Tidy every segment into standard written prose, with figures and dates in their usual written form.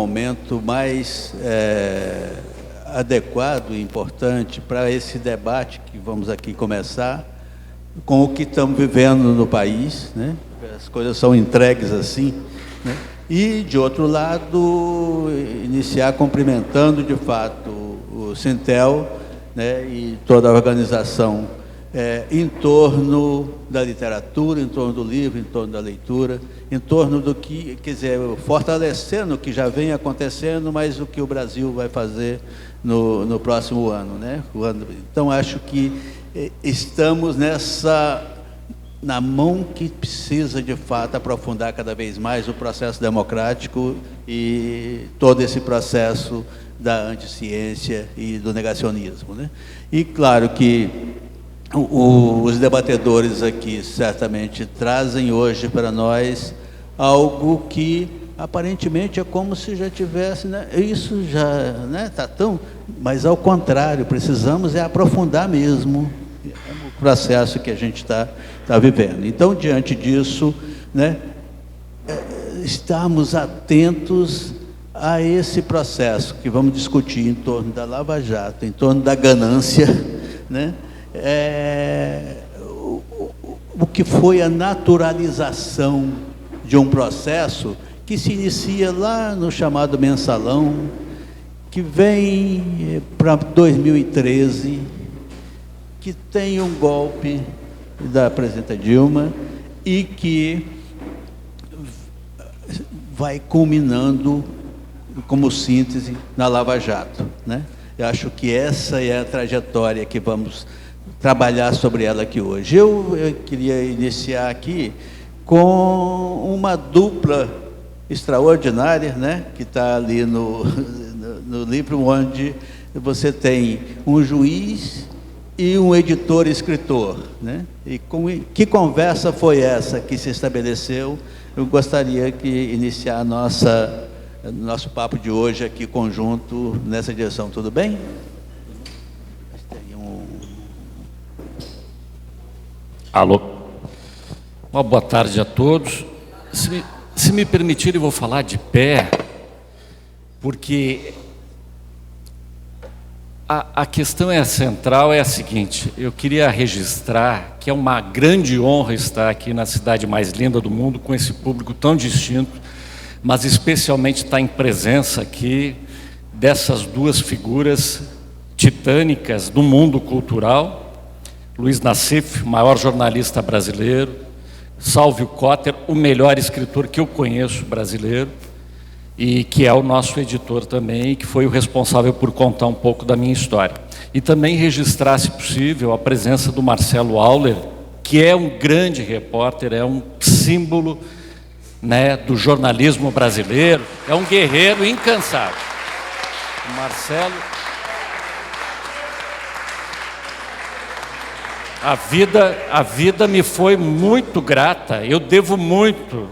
momento mais adequado e importante para esse debate que vamos aqui começar, com o que estamos vivendo no país, né? As coisas são entregues assim, né? E, de outro lado, iniciar cumprimentando, de fato, o Sintel, né, e toda a organização em torno da literatura, em torno do livro, em torno da leitura, em torno do que, quer dizer, fortalecendo o que já vem acontecendo, mas o que o Brasil vai fazer no próximo ano, né? Então, acho que estamos na mão que precisa, de fato, aprofundar cada vez mais o processo democrático e todo esse processo da anticiência e do negacionismo, né? E, claro, que os debatedores aqui certamente trazem hoje para nós algo que aparentemente é como se já tivesse, né? Isso já, né, tá tão, mas ao contrário, precisamos aprofundar mesmo o processo que a gente está vivendo. Então, diante disso, né, estarmos atentos a esse processo que vamos discutir em torno da Lava Jato, em torno da ganância, né? O que foi a naturalização de um processo que se inicia lá no chamado Mensalão, que vem para 2013, que tem um golpe da presidenta Dilma e que vai culminando como síntese na Lava Jato, né? Eu acho que essa é a trajetória que vamos trabalhar sobre ela aqui hoje. Eu queria iniciar aqui com uma dupla extraordinária, né, que está ali no livro, onde você tem um juiz e um editor-escritor, né? E que conversa foi essa que se estabeleceu? Eu gostaria que iniciar nosso papo de hoje aqui conjunto nessa direção. Tudo bem? Alô. Uma boa tarde a todos. Se me permitirem, eu vou falar de pé, porque a questão central é a seguinte: eu queria registrar que é uma grande honra estar aqui na cidade mais linda do mundo, com esse público tão distinto, mas especialmente estar em presença aqui dessas duas figuras titânicas do mundo cultural, Luiz Nassif, o maior jornalista brasileiro, Sálvio Cotter, o melhor escritor que eu conheço brasileiro, e que é o nosso editor também, e que foi o responsável por contar um pouco da minha história. E também registrar, se possível, a presença do Marcelo Auler, que é um grande repórter, é um símbolo, né, do jornalismo brasileiro, é um guerreiro incansável. O Marcelo... A vida me foi muito grata, eu devo muito,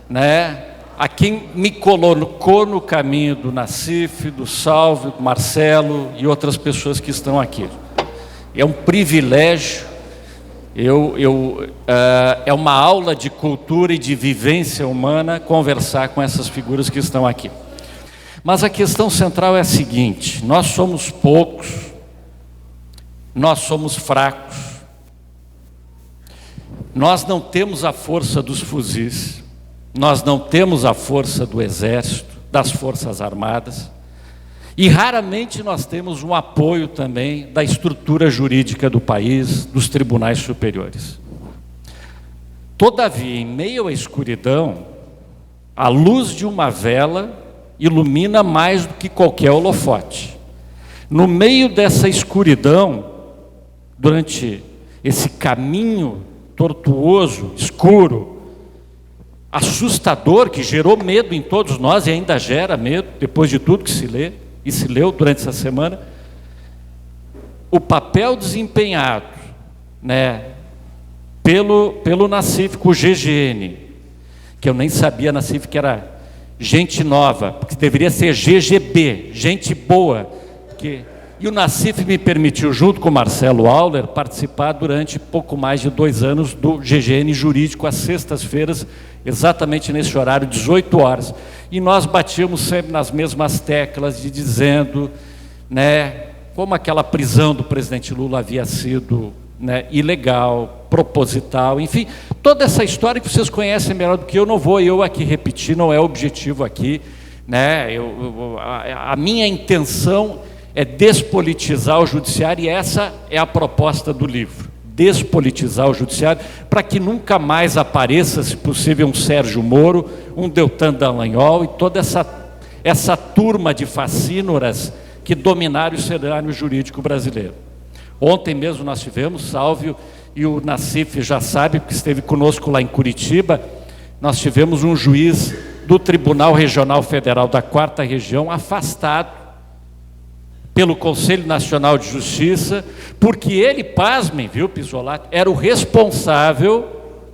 né, a quem me colocou no caminho do Nassif, do Sálvio, do Marcelo e outras pessoas que estão aqui. É um privilégio, é uma aula de cultura e de vivência humana conversar com essas figuras que estão aqui. Mas a questão central é a seguinte: nós somos poucos, nós somos fracos, nós não temos a força dos fuzis, nós não temos a força do exército, das forças armadas, e raramente nós temos um apoio também da estrutura jurídica do país, dos tribunais superiores. Todavia, em meio à escuridão, a luz de uma vela ilumina mais do que qualquer holofote. No meio dessa escuridão, durante esse caminho tortuoso, escuro, assustador, que gerou medo em todos nós e ainda gera medo, depois de tudo que se lê e se leu durante essa semana, o papel desempenhado, né, pelo Nassif, com o GGN, que eu nem sabia, Nassif, que era gente nova, porque deveria ser GGB, gente boa, que E o Nassif me permitiu, junto com o Marcelo Auler, participar durante pouco mais de 2 anos do GGN Jurídico, às sextas-feiras, exatamente nesse horário, 18 horas. E nós batíamos sempre nas mesmas teclas, de dizendo, né, como aquela prisão do presidente Lula havia sido, né, ilegal, proposital, enfim, toda essa história que vocês conhecem melhor do que eu, não vou eu aqui repetir, não é o objetivo aqui, né? A minha intenção é despolitizar o judiciário, e essa é a proposta do livro, despolitizar o judiciário, para que nunca mais apareça, se possível, um Sérgio Moro, um Deltan Dallagnol e toda essa turma de facínoras que dominaram o cenário jurídico brasileiro. Ontem mesmo nós tivemos, Sálvio e o Nassif já sabe, porque esteve conosco lá em Curitiba, nós tivemos um juiz do Tribunal Regional Federal da 4ª Região afastado pelo Conselho Nacional de Justiça, porque ele, pasmem, viu, Pisolato, era o responsável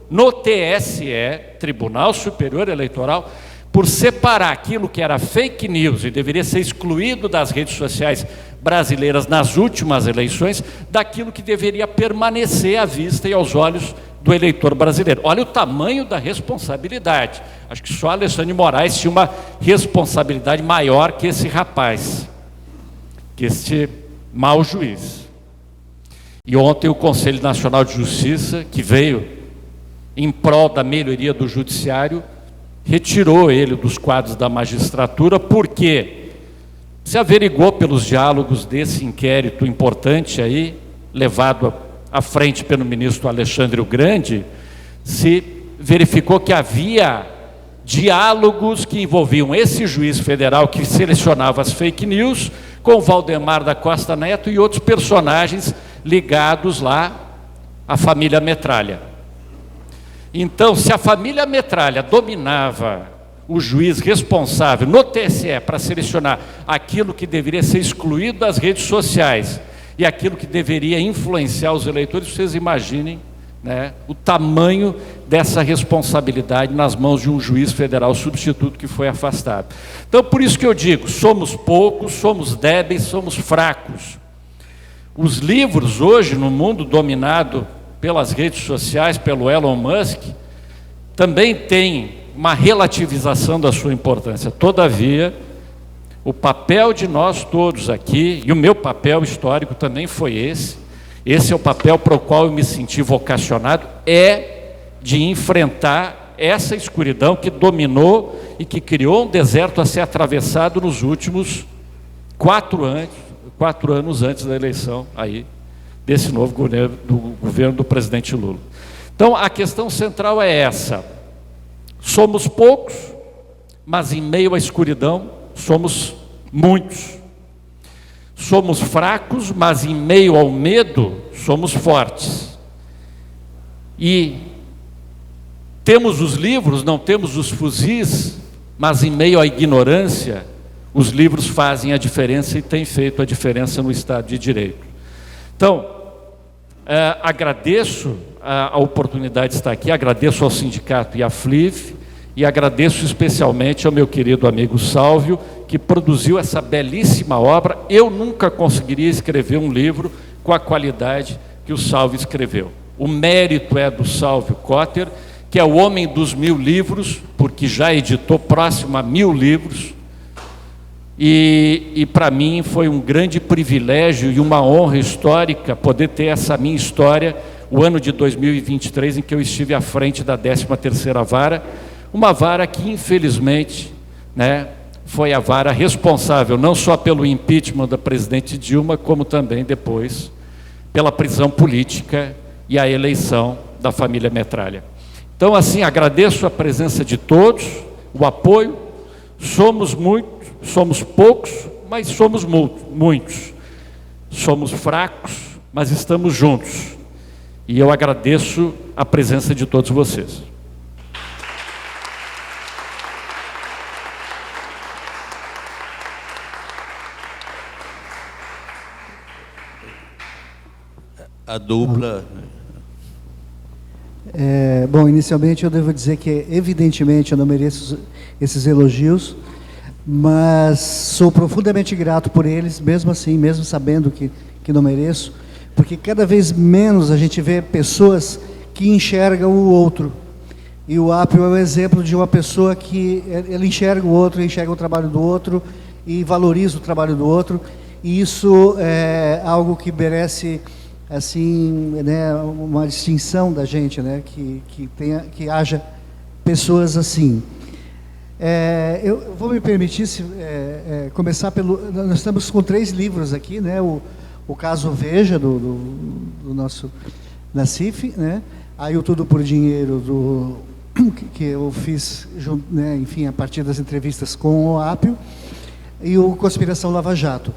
no TSE, Tribunal Superior Eleitoral, por separar aquilo que era fake news e deveria ser excluído das redes sociais brasileiras nas últimas eleições, daquilo que deveria permanecer à vista e aos olhos do eleitor brasileiro. Olha o tamanho da responsabilidade. Acho que só Alexandre de Moraes tinha uma responsabilidade maior que esse rapaz, que este mau juiz. E ontem o Conselho Nacional de Justiça, que veio em prol da melhoria do judiciário, retirou ele dos quadros da magistratura, porque se averigou pelos diálogos desse inquérito importante aí, levado à frente pelo ministro Alexandre o Grande, se verificou que havia diálogos que envolviam esse juiz federal que selecionava as fake news com Valdemar da Costa Neto e outros personagens ligados lá à família Metralha. Então, se a família Metralha dominava o juiz responsável no TSE para selecionar aquilo que deveria ser excluído das redes sociais e aquilo que deveria influenciar os eleitores, vocês imaginem, né, o tamanho dessa responsabilidade nas mãos de um juiz federal substituto que foi afastado. Então, por isso que eu digo, somos poucos, somos débeis, somos fracos. Os livros hoje, no mundo dominado pelas redes sociais, pelo Elon Musk, também têm uma relativização da sua importância. Todavia, o papel de nós todos aqui, e o meu papel histórico também foi esse é o papel para o qual eu me senti vocacionado, é de enfrentar essa escuridão que dominou e que criou um deserto a ser atravessado nos últimos 4 anos antes da eleição aí, desse novo governo do presidente Lula. Então, a questão central é essa: somos poucos, mas em meio à escuridão somos muitos. Somos fracos, mas em meio ao medo somos fortes. E temos os livros, não temos os fuzis, mas em meio à ignorância, os livros fazem a diferença e têm feito a diferença no Estado de Direito. Então, agradeço a oportunidade de estar aqui, agradeço ao sindicato e à FLIV, e agradeço especialmente ao meu querido amigo Sálvio, que produziu essa belíssima obra. Eu nunca conseguiria escrever um livro com a qualidade que o Sálvio escreveu. O mérito é do Sálvio Cotter, que é o homem dos 1000 livros, porque já editou próximo a 1000 livros, e para mim foi um grande privilégio e uma honra histórica poder ter essa minha história, o ano de 2023, em que eu estive à frente da 13ª Vara, uma vara que, infelizmente, né, foi a vara responsável não só pelo impeachment da presidente Dilma, como também depois pela prisão política e a eleição da família Metralha. Então, assim, agradeço a presença de todos, o apoio. Somos muitos, somos poucos, mas somos muitos. Somos fracos, mas estamos juntos. E eu agradeço a presença de todos vocês. A dupla. Bom, inicialmente eu devo dizer que, evidentemente, eu não mereço esses elogios, mas sou profundamente grato por eles, mesmo assim, mesmo sabendo que não mereço, porque cada vez menos a gente vê pessoas que enxergam o outro. E o Apio é um exemplo de uma pessoa que ele enxerga o outro, enxerga o trabalho do outro e valoriza o trabalho do outro. E isso é algo que merece, assim, né, uma distinção da gente, né, que haja pessoas assim. Eu vou me permitir começar pelo... Nós estamos com 3 livros aqui, né, o caso Veja, do nosso Nassif, né, aí o Tudo por Dinheiro, que eu fiz, né, enfim, a partir das entrevistas com o Apio, e o Conspiração Lava Jato.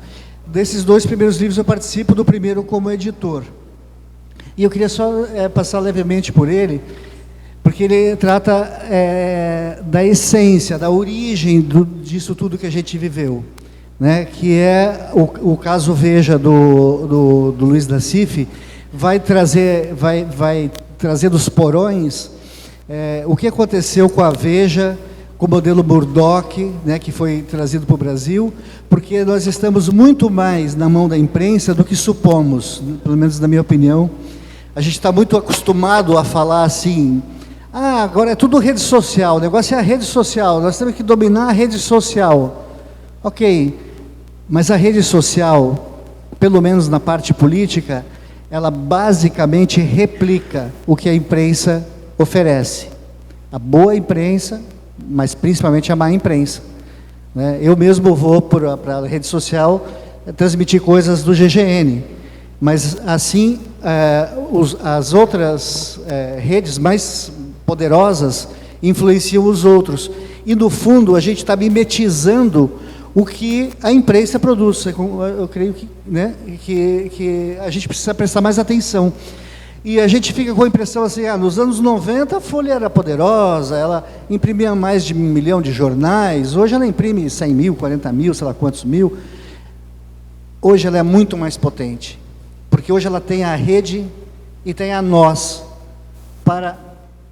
Desses 2 primeiros livros eu participo do primeiro como editor. E eu queria só passar levemente por ele, porque ele trata da essência, da origem disso tudo que a gente viveu, né? Que é o caso Veja do Luiz Nassif, vai trazer dos porões o que aconteceu com a Veja, com o modelo Murdoch, né, que foi trazido para o Brasil, porque nós estamos muito mais na mão da imprensa do que supomos, pelo menos na minha opinião. A gente está muito acostumado a falar assim, agora é tudo rede social, o negócio é a rede social, nós temos que dominar a rede social. Ok, mas a rede social, pelo menos na parte política, ela basicamente replica o que a imprensa oferece. A boa imprensa, mas principalmente a má imprensa, né? Eu mesmo vou para a rede social transmitir coisas do GGN, mas assim as outras redes mais poderosas influenciam os outros, e no fundo a gente está mimetizando o que a imprensa produz. Eu creio que, né, que a gente precisa prestar mais atenção. E a gente fica com a impressão assim, nos anos 90 a Folha era poderosa, ela imprimia mais de 1 milhão de jornais, hoje ela imprime 100 mil, 40 mil, sei lá quantos mil. Hoje ela é muito mais potente, porque hoje ela tem a rede e tem a nós para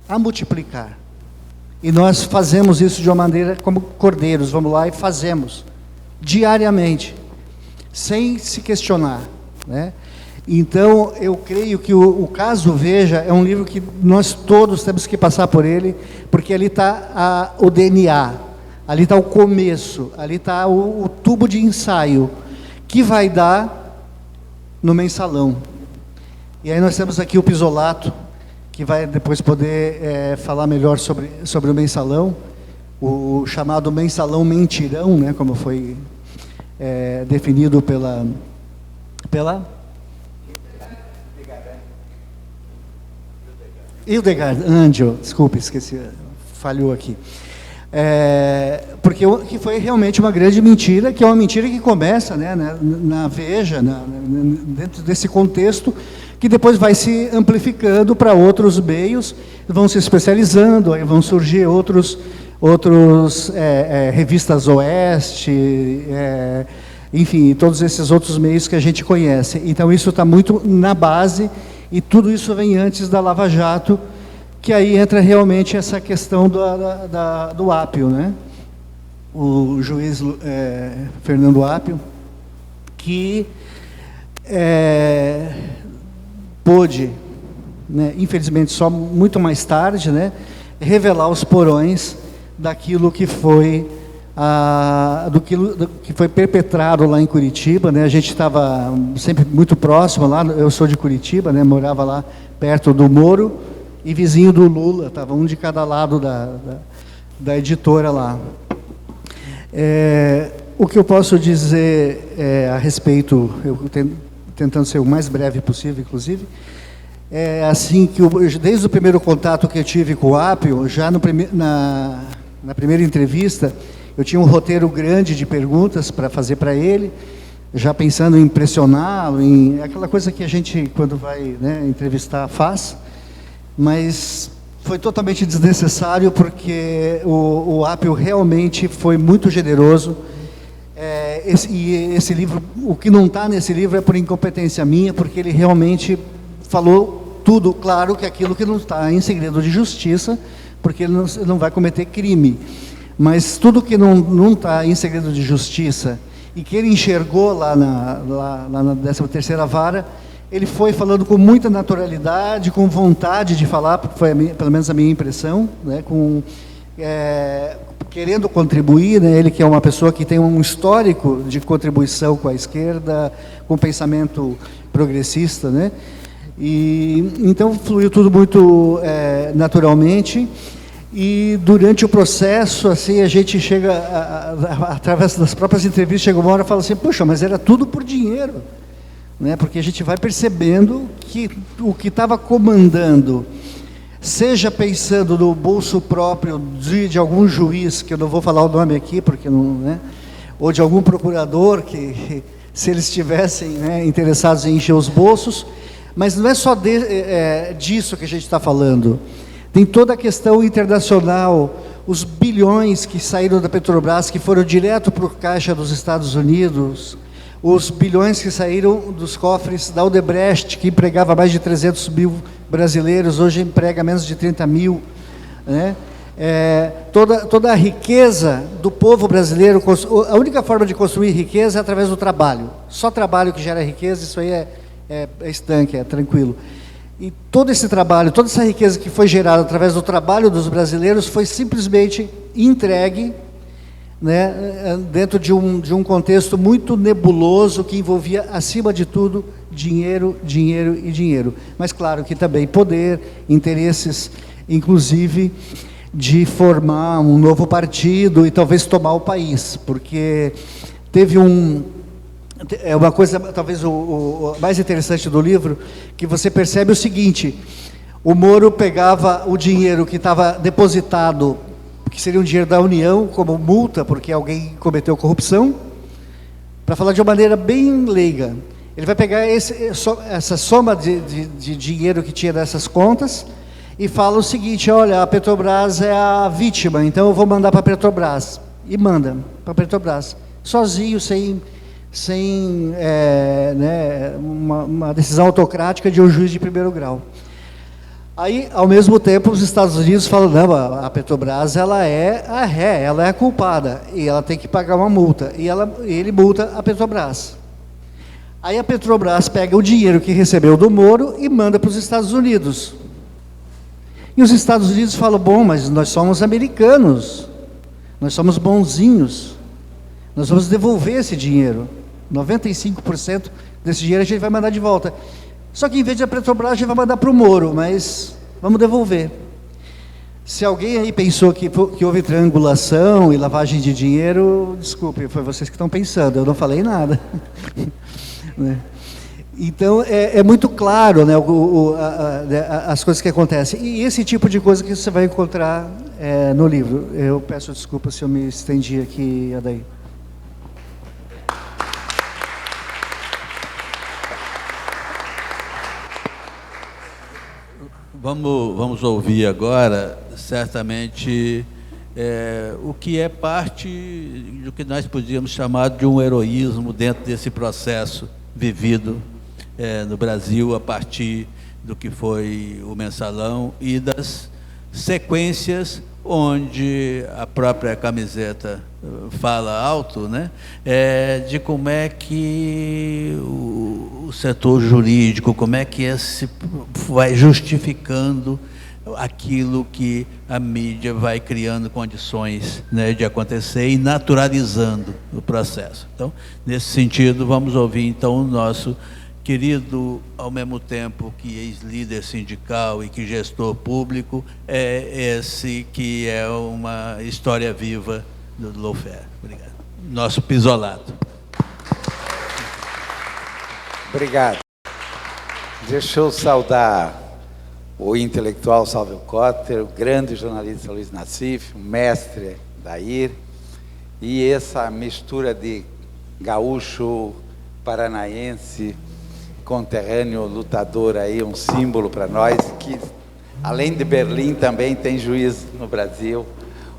a multiplicar. E nós fazemos isso de uma maneira como cordeiros, vamos lá e fazemos, diariamente, sem se questionar, né? Então, eu creio que o caso Veja é um livro que nós todos temos que passar por ele, porque ali está o DNA, ali está o começo, ali está o tubo de ensaio, que vai dar no mensalão. E aí nós temos aqui o Pisolato, que vai depois poder falar melhor sobre o mensalão, o chamado mensalão mentirão, né, como foi definido pela Hildegard Angel, desculpe, esqueci, falhou aqui. Porque que foi realmente uma grande mentira, que é uma mentira que começa, né, na Veja, dentro desse contexto, que depois vai se amplificando para outros meios, vão se especializando, aí vão surgir outros revistas Oeste, enfim, todos esses outros meios que a gente conhece. Então isso está muito na base, e tudo isso vem antes da Lava Jato, que aí entra realmente essa questão do Apio, né? O juiz Fernando Apio, que pôde, né, infelizmente só muito mais tarde, né, revelar os porões daquilo que foi do que foi perpetrado lá em Curitiba, né? A gente estava sempre muito próximo lá, eu sou de Curitiba, né? Morava lá perto do Moro, e vizinho do Lula, estava um de cada lado da editora lá. O que eu posso dizer a respeito, eu tentando ser o mais breve possível, inclusive, assim, que desde o primeiro contato que eu tive com o Apio, já na primeira entrevista, eu tinha um roteiro grande de perguntas para fazer para ele, já pensando em impressioná-lo, em aquela coisa que a gente, quando vai, né, entrevistar, faz, mas foi totalmente desnecessário, porque o Apio realmente foi muito generoso. Esse livro, o que não está nesse livro é por incompetência minha, porque ele realmente falou tudo, claro que aquilo que não está em segredo de justiça, porque ele não vai cometer crime. Mas tudo que não está em segredo de justiça e que ele enxergou lá na 13ª Vara, ele foi falando com muita naturalidade, com vontade de falar, foi pelo menos a minha impressão, né, querendo contribuir, né, ele que é uma pessoa que tem um histórico de contribuição com a esquerda, com pensamento progressista, né, e então fluiu tudo muito naturalmente. E durante o processo, assim, a gente chega, através das próprias entrevistas, chega uma hora e fala assim, puxa, mas era tudo por dinheiro, né? Porque a gente vai percebendo que o que estava comandando, seja pensando no bolso próprio de algum juiz, que eu não vou falar o nome aqui, porque não, né? Ou de algum procurador, que se eles estivessem, né, interessados em encher os bolsos, mas não é só disso que a gente está falando. Tem toda a questão internacional, os bilhões que saíram da Petrobras, que foram direto para o caixa dos Estados Unidos, os bilhões que saíram dos cofres da Odebrecht, que empregava mais de 300 mil brasileiros, hoje emprega menos de 30 mil, né? Toda a riqueza do povo brasileiro, a única forma de construir riqueza é através do trabalho. Só trabalho que gera riqueza, isso aí é estanque, é tranquilo. E todo esse trabalho, toda essa riqueza que foi gerada através do trabalho dos brasileiros foi simplesmente entregue, né, dentro de um contexto muito nebuloso que envolvia, acima de tudo, dinheiro, dinheiro e dinheiro. Mas, claro, que também poder, interesses, inclusive, de formar um novo partido e talvez tomar o país, porque teve uma coisa, talvez o mais interessante do livro, que você percebe o seguinte: o Moro pegava o dinheiro que estava depositado, que seria um dinheiro da União, como multa, porque alguém cometeu corrupção, para falar de uma maneira bem leiga. Ele vai pegar essa soma de dinheiro que tinha dessas contas e fala o seguinte: olha, a Petrobras é a vítima, então eu vou mandar para a Petrobras. E manda para a Petrobras, sozinho, sem uma decisão autocrática de um juiz de primeiro grau. Aí, ao mesmo tempo, os Estados Unidos falam, não, a Petrobras ela é a ré, ela é a culpada, e ela tem que pagar uma multa, e ele multa a Petrobras. Aí a Petrobras pega o dinheiro que recebeu do Moro e manda para os Estados Unidos. E os Estados Unidos falam, bom, mas nós somos americanos, nós somos bonzinhos, nós vamos devolver esse dinheiro. 95% desse dinheiro a gente vai mandar de volta. Só que em vez de a Petrobras, a gente vai mandar para o Moro, mas vamos devolver. Se alguém aí pensou que houve triangulação e lavagem de dinheiro, desculpe, foi vocês que estão pensando, eu não falei nada. Então, é muito claro, né, as coisas que acontecem. E esse tipo de coisa que você vai encontrar no livro. Eu peço desculpa se eu me estendi aqui, Adair. Vamos ouvir agora, certamente, o que é parte do que nós podíamos chamar de um heroísmo dentro desse processo vivido no Brasil, a partir do que foi o Mensalão e das sequências onde a própria camiseta fala alto, né, de como é que o setor jurídico, como é que vai justificando aquilo que a mídia vai criando condições, né, de acontecer e naturalizando o processo. Então, nesse sentido, vamos ouvir então o nosso querido, ao mesmo tempo que ex-líder sindical e que gestor público, esse que é uma história viva do lawfare. Obrigado. Nosso Pisolato. Obrigado. Deixa eu saudar o intelectual Salvio Cotter, o grande jornalista Luiz Nassif, o mestre Dair, e essa mistura de gaúcho, paranaense, conterrâneo, lutador aí, um símbolo para nós, que além de Berlim também tem juiz no Brasil,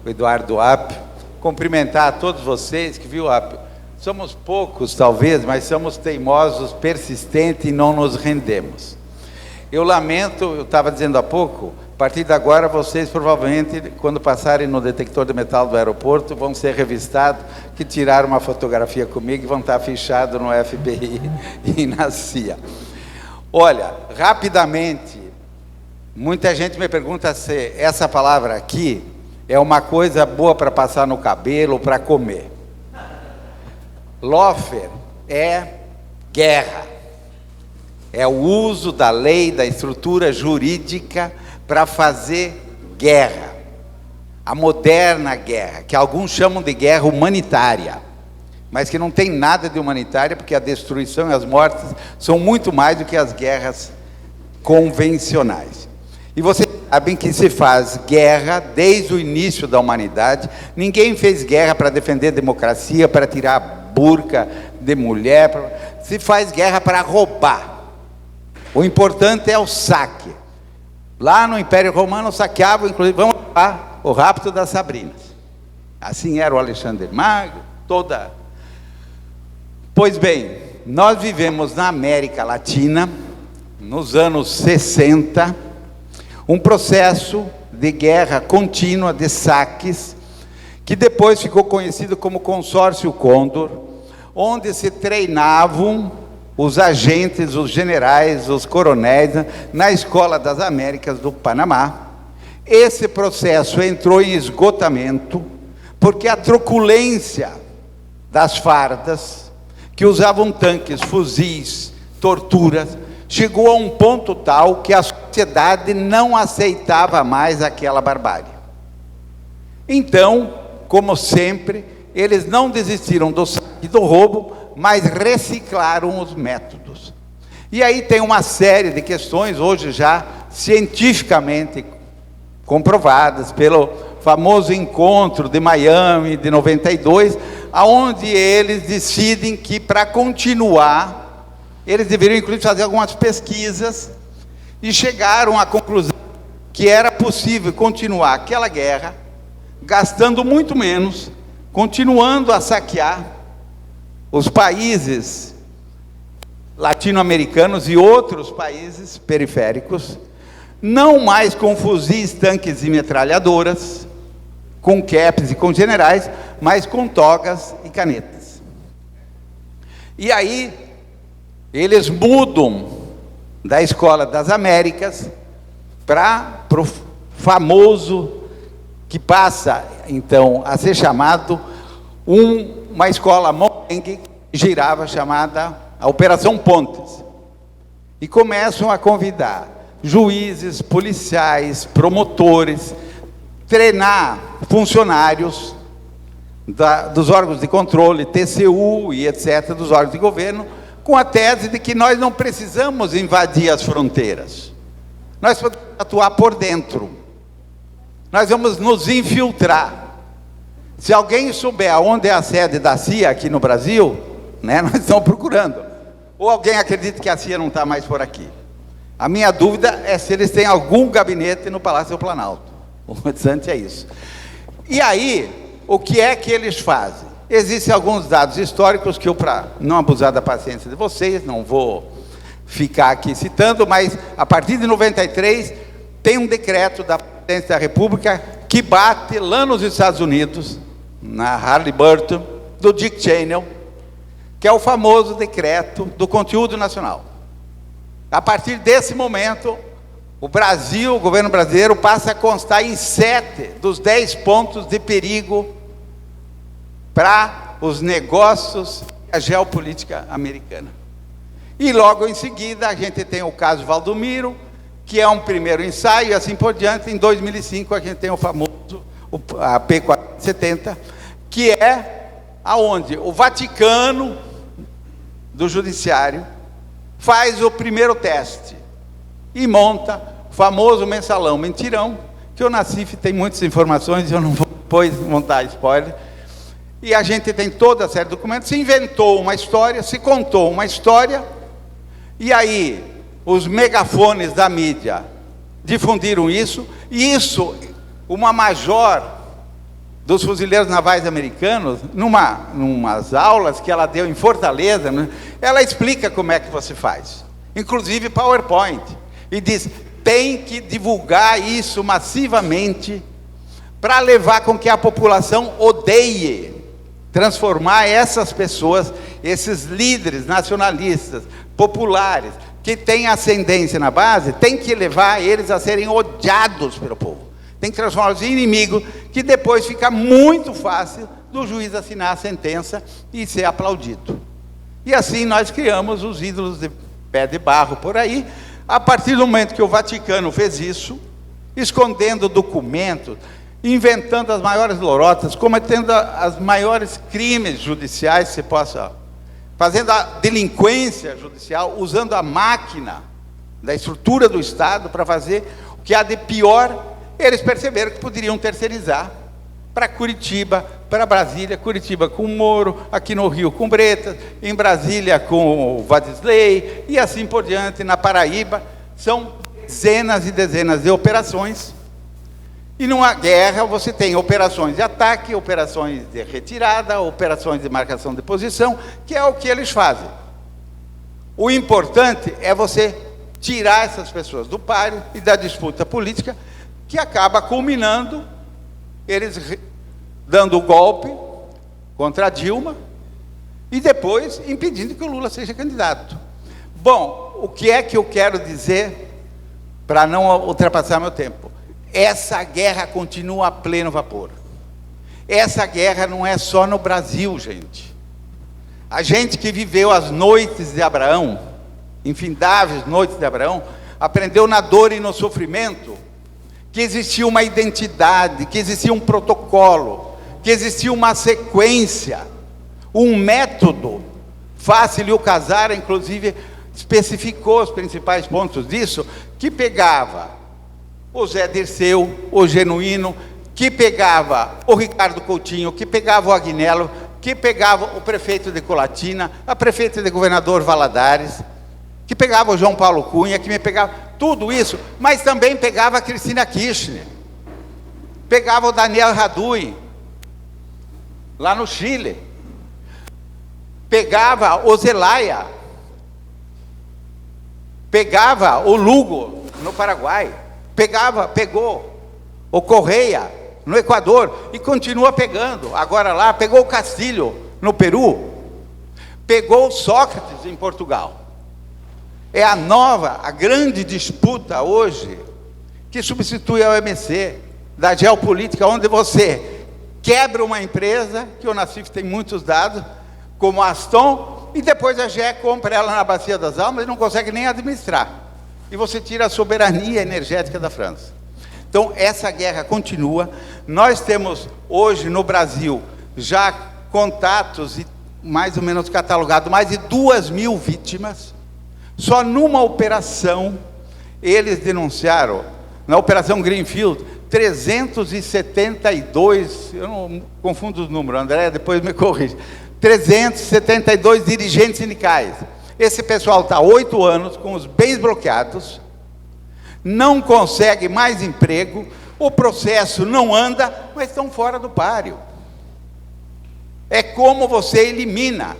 o Eduardo Apio. Cumprimentar a todos vocês, que viu, Apio, somos poucos talvez, mas somos teimosos, persistentes e não nos rendemos. Eu lamento, eu estava dizendo há pouco, partir de agora, vocês provavelmente, quando passarem no detector de metal do aeroporto, vão ser revistados, que tiraram uma fotografia comigo e vão estar fichados no FBI e na CIA. Olha, rapidamente, muita gente me pergunta se essa palavra aqui é uma coisa boa para passar no cabelo ou para comer. Lawfare é guerra. É o uso da lei, da estrutura jurídica para fazer guerra. A moderna guerra, que alguns chamam de guerra humanitária, mas que não tem nada de humanitária, porque a destruição e as mortes são muito mais do que as guerras convencionais. E vocês sabem que se faz guerra desde o início da humanidade. Ninguém fez guerra para defender a democracia, para tirar a burca de mulher. Se faz guerra para roubar. O importante é o saque. Lá no Império Romano saqueavam, inclusive, vamos lá, o rapto das Sabrinas. Assim era o Alexandre Magno, toda. Pois bem, nós vivemos na América Latina, nos anos 60, um processo de guerra contínua, de saques, que depois ficou conhecido como Consórcio Condor, onde se treinavam os agentes, os generais, os coronéis, na Escola das Américas do Panamá. Esse processo entrou em esgotamento, porque a truculência das fardas, que usavam tanques, fuzis, torturas, chegou a um ponto tal que a sociedade não aceitava mais aquela barbárie. Então, como sempre, eles não desistiram do saque e do roubo, mas reciclaram os métodos. E aí tem uma série de questões, hoje já cientificamente comprovadas, pelo famoso encontro de Miami de 92, aonde eles decidem que, para continuar, eles deveriam inclusive fazer algumas pesquisas, e chegaram à conclusão que era possível continuar aquela guerra, gastando muito menos, continuando a saquear os países latino-americanos e outros países periféricos, não mais com fuzis, tanques e metralhadoras, com caps e com generais, mas com togas e canetas. E aí, eles mudam da Escola das Américas para o famoso, que passa então a ser chamado uma escola monge, que girava, chamada a Operação Pontes, e começam a convidar juízes, policiais, promotores, treinar funcionários dos órgãos de controle, TCU e etc., dos órgãos de governo, com a tese de que nós não precisamos invadir as fronteiras, nós podemos atuar por dentro, nós vamos nos infiltrar. Se alguém souber aonde é a sede da CIA aqui no Brasil, né, nós estamos procurando. Ou alguém acredita que a CIA não está mais por aqui? A minha dúvida é se eles têm algum gabinete no Palácio do Planalto. O interessante é isso. E aí, o que é que eles fazem? Existem alguns dados históricos que eu, para não abusar da paciência de vocês, não vou ficar aqui citando, mas a partir de 93, tem um decreto da Presidência da República que bate lá nos Estados Unidos, na Halliburton, do Dick Cheney, que é o famoso decreto do conteúdo nacional. A partir desse momento, o Brasil, o governo brasileiro, passa a constar em 7 dos 10 pontos de perigo para os negócios e a geopolítica americana. E logo em seguida, a gente tem o caso Valdomiro, que é um primeiro ensaio, e assim por diante. Em 2005, a gente tem o famoso, a P470, que é aonde o Vaticano, do Judiciário, faz o primeiro teste e monta o famoso mensalão mentirão, que o Nassif tem muitas informações, eu não vou depois montar spoiler, e a gente tem toda a série de documentos. Se inventou uma história, se contou uma história, e aí os megafones da mídia difundiram isso, e isso, uma major dos fuzileiros navais americanos, numas aulas que ela deu em Fortaleza, né, ela explica como é que você faz, inclusive PowerPoint, e diz: tem que divulgar isso massivamente para levar com que a população odeie, transformar essas pessoas, esses líderes nacionalistas, populares, que têm ascendência na base, tem que levar eles a serem odiados pelo povo. Tem que transformá-los em inimigos, que depois fica muito fácil do juiz assinar a sentença e ser aplaudido. E assim nós criamos os ídolos de pé de barro por aí, a partir do momento que o Vaticano fez isso, escondendo documentos, inventando as maiores lorotas, cometendo as maiores crimes judiciais que se possa, fazendo a delinquência judicial, usando a máquina da estrutura do Estado para fazer o que há de pior. Eles perceberam que poderiam terceirizar para Curitiba, para Brasília, Curitiba com o Moro, aqui no Rio com Bretas, em Brasília com o Wadisley, e assim por diante, na Paraíba. São dezenas e dezenas de operações, e numa guerra você tem operações de ataque, operações de retirada, operações de marcação de posição, que é o que eles fazem. O importante é você tirar essas pessoas do páreo e da disputa política, que acaba culminando eles dando o golpe contra a Dilma e depois impedindo que o Lula seja candidato. Bom, o que é que eu quero dizer para não ultrapassar meu tempo? Essa guerra continua a pleno vapor. Essa guerra não é só no Brasil, gente. A gente que viveu as noites de Abraão, infindáveis noites de Abraão, aprendeu na dor e no sofrimento que existia uma identidade, que existia um protocolo, que existia uma sequência, um método. Fácil o Casara, inclusive, especificou os principais pontos disso, que pegava o Zé Dirceu, o Genuíno, que pegava o Ricardo Coutinho, que pegava o Agnello, que pegava o prefeito de Colatina, a prefeita de Governador Valadares, que pegava o João Paulo Cunha, que me pegava tudo isso, mas também pegava a Cristina Kirchner, pegava o Daniel Radui, lá no Chile, pegava o Zelaya, pegava o Lugo, no Paraguai, pegou o Correia, no Equador, e continua pegando, agora lá, pegou o Castilho, no Peru, pegou o Sócrates, em Portugal. É a grande disputa hoje, que substitui a OMC, da geopolítica, onde você quebra uma empresa, que o Nassif tem muitos dados, como a Aston, e depois a GE compra ela na Bacia das Almas e não consegue nem administrar. E você tira a soberania energética da França. Então, essa guerra continua. Nós temos hoje no Brasil já contatos, e mais ou menos catalogado, mais de 2.000 vítimas. Só numa operação, eles denunciaram, na Operação Greenfield, 372, eu não confundo os números, André, depois me corrige, 372 dirigentes sindicais. Esse pessoal está há 8 anos com os bens bloqueados, não consegue mais emprego, o processo não anda, mas estão fora do páreo. É como você elimina.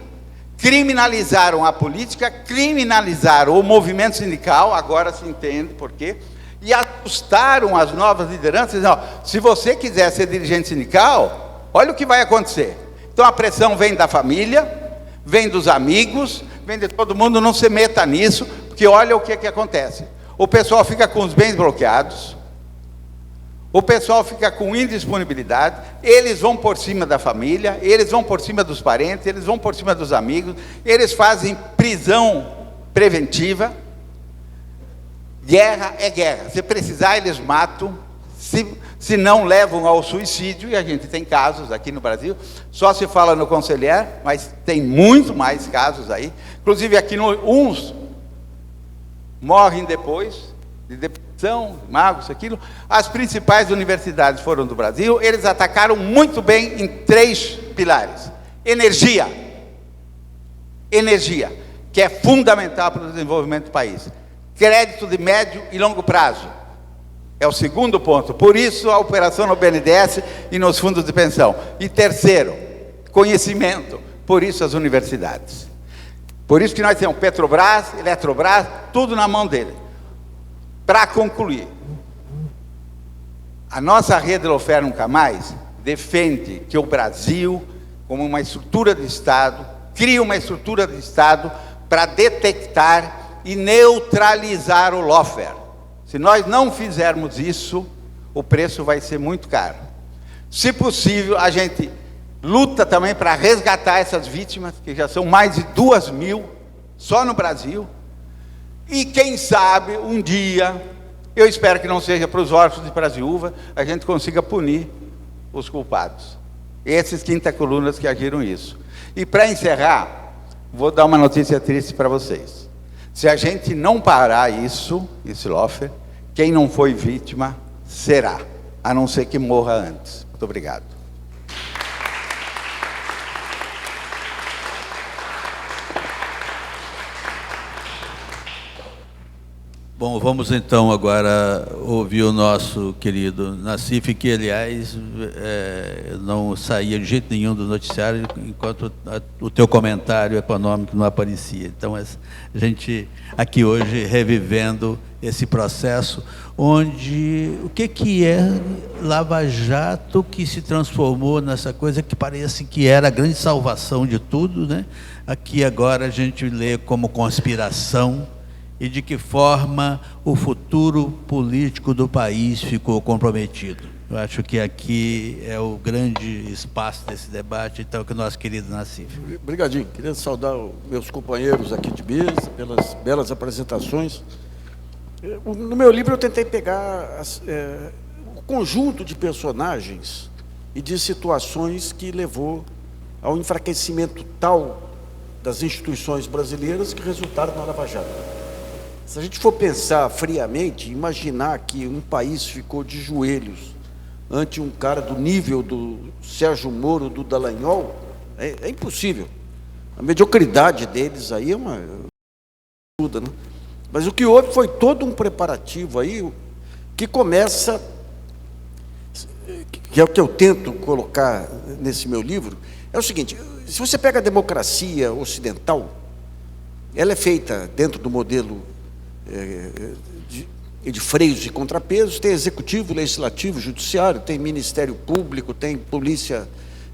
Criminalizaram a política, criminalizaram o movimento sindical, agora se entende por quê, e assustaram as novas lideranças, dizendo, se você quiser ser dirigente sindical, olha o que vai acontecer. Então a pressão vem da família, vem dos amigos, vem de todo mundo, não se meta nisso, porque olha o que acontece. O pessoal fica com os bens bloqueados, o pessoal fica com indisponibilidade, eles vão por cima da família, eles vão por cima dos parentes, eles vão por cima dos amigos, eles fazem prisão preventiva. Guerra é guerra. Se precisar, eles matam, se não levam ao suicídio, e a gente tem casos aqui no Brasil, só se fala no Conselheiro, mas tem muito mais casos aí, inclusive aqui uns morrem depois, de depressão, magos, aquilo. As principais universidades foram do Brasil, eles atacaram muito bem em 3 pilares. Energia, que é fundamental para o desenvolvimento do país. Crédito de médio e longo prazo, é o segundo ponto, por isso a operação no BNDES e nos fundos de pensão. E terceiro, conhecimento, por isso as universidades. Por isso que nós temos Petrobras, Eletrobras, tudo na mão dele. Para concluir, a nossa rede Lofer Nunca Mais defende que o Brasil, como uma estrutura de Estado, crie uma estrutura de Estado para detectar e neutralizar o lawfare. Se nós não fizermos isso, o preço vai ser muito caro. Se possível, a gente luta também para resgatar essas vítimas, que já são mais de 2.000 só no Brasil. E quem sabe, um dia, eu espero que não seja para os órfãos e para as viúvas, a gente consiga punir os culpados. Esses quinta-colunas que agiram isso. E para encerrar, vou dar uma notícia triste para vocês. Se a gente não parar isso, esse lawfare, quem não foi vítima será, a não ser que morra antes. Muito obrigado. Bom, vamos então agora ouvir o nosso querido Nassif, que, aliás, não saía de jeito nenhum do noticiário enquanto o teu comentário econômico não aparecia. Então, a gente aqui hoje revivendo esse processo, onde o que é Lava Jato que se transformou nessa coisa que parece que era a grande salvação de tudo, né? Aqui agora a gente lê como conspiração, e de que forma o futuro político do país ficou comprometido. Eu acho que aqui é o grande espaço desse debate, então, que o nosso querido Nassif. Obrigadinho. Queria saudar os meus companheiros aqui de mesa, pelas belas apresentações. No meu livro eu tentei pegar o conjunto de personagens e de situações que levou ao enfraquecimento tal das instituições brasileiras que resultaram na Lava Jato. Se a gente for pensar friamente, imaginar que um país ficou de joelhos ante um cara do nível do Sérgio Moro, do Dallagnol, é impossível. A mediocridade deles aí é uma ajuda, né? Mas o que houve foi todo um preparativo aí que começa, que é o que eu tento colocar nesse meu livro, é o seguinte: se você pega a democracia ocidental, ela é feita dentro do modelo de freios e contrapesos, tem executivo, legislativo, judiciário, tem Ministério Público, tem Polícia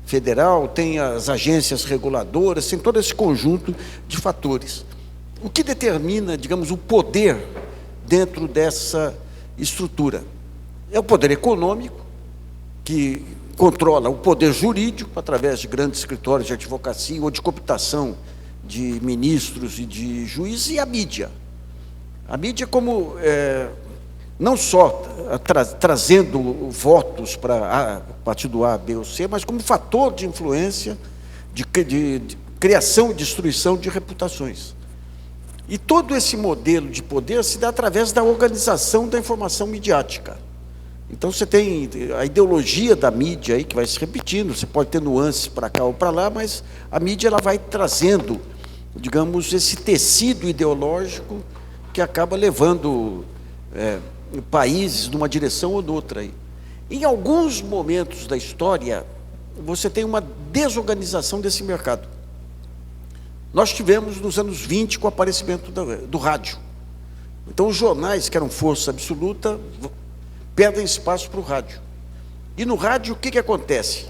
Federal, tem as agências reguladoras, tem todo esse conjunto de fatores. O que determina, digamos, o poder dentro dessa estrutura? É o poder econômico, que controla o poder jurídico, através de grandes escritórios de advocacia ou de cooptação de ministros e de juízes, e a mídia. A mídia como, não só trazendo votos para partido A, B ou C, mas como fator de influência, de criação e destruição de reputações. E todo esse modelo de poder se dá através da organização da informação midiática. Então você tem a ideologia da mídia aí que vai se repetindo, você pode ter nuances para cá ou para lá, mas a mídia ela vai trazendo, digamos, esse tecido ideológico que acaba levando países numa direção ou noutra. Em alguns momentos da história, você tem uma desorganização desse mercado. Nós tivemos nos anos 20 com o aparecimento do rádio. Então os jornais, que eram força absoluta, perdem espaço para o rádio. E no rádio o que acontece?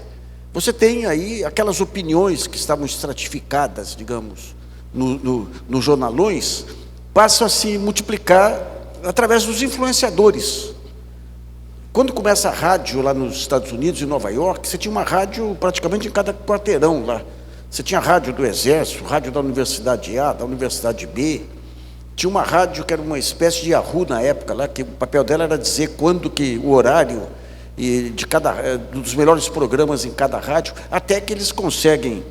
Você tem aí aquelas opiniões que estavam estratificadas, digamos, nos jornalões, passam a se multiplicar através dos influenciadores. Quando começa a rádio lá nos Estados Unidos, em Nova York, você tinha uma rádio praticamente em cada quarteirão lá. Você tinha a rádio do Exército, rádio da Universidade A, da Universidade B. Tinha uma rádio que era uma espécie de Yahoo na época, lá, que o papel dela era dizer quando que o horário dos melhores programas em cada rádio, até que eles conseguem,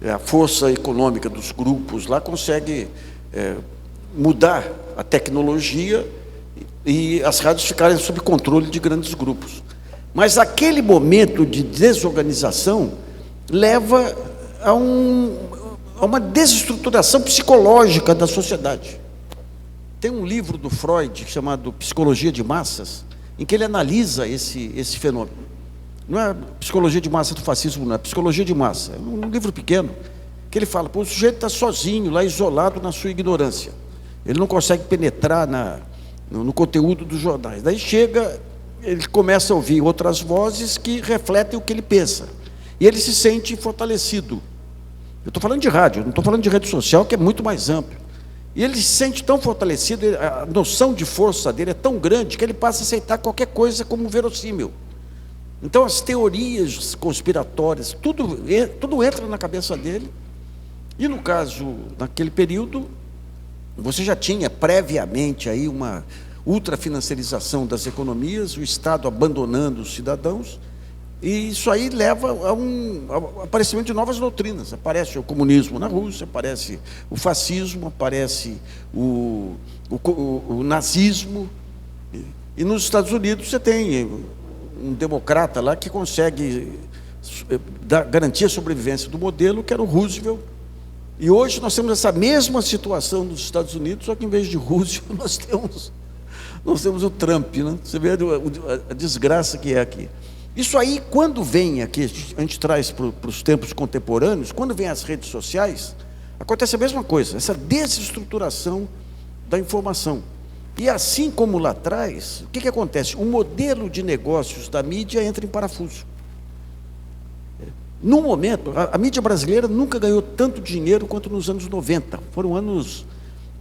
a força econômica dos grupos lá consegue mudar a tecnologia e as rádios ficarem sob controle de grandes grupos. Mas aquele momento de desorganização leva a uma desestruturação psicológica da sociedade. Tem um livro do Freud chamado Psicologia de Massas, em que ele analisa esse fenômeno. Não é psicologia de massa do fascismo, não é psicologia de massa. É um livro pequeno, que ele fala, o sujeito está sozinho, lá isolado na sua ignorância. Ele não consegue penetrar no conteúdo dos jornais. Daí chega, ele começa a ouvir outras vozes que refletem o que ele pensa. E ele se sente fortalecido. Eu estou falando de rádio, não estou falando de rede social, que é muito mais amplo. E ele se sente tão fortalecido, a noção de força dele é tão grande que ele passa a aceitar qualquer coisa como verossímil. Então as teorias conspiratórias, tudo entra na cabeça dele. E no caso, naquele período, você já tinha previamente aí uma ultrafinanciarização das economias, o Estado abandonando os cidadãos, e isso aí leva ao aparecimento de novas doutrinas. Aparece o comunismo na Rússia, aparece o fascismo, aparece o nazismo, e nos Estados Unidos você tem um democrata lá que consegue garantir a sobrevivência do modelo, que era o Roosevelt. E hoje nós temos essa mesma situação nos Estados Unidos, só que em vez de Roosevelt nós temos o Trump, né? Você vê a desgraça que é aqui. Isso aí, quando vem aqui, a gente traz para os tempos contemporâneos, quando vem as redes sociais, acontece a mesma coisa, essa desestruturação da informação. E assim como lá atrás, o que acontece? O modelo de negócios da mídia entra em parafuso. No momento, a mídia brasileira nunca ganhou tanto dinheiro quanto nos anos 90. Foram anos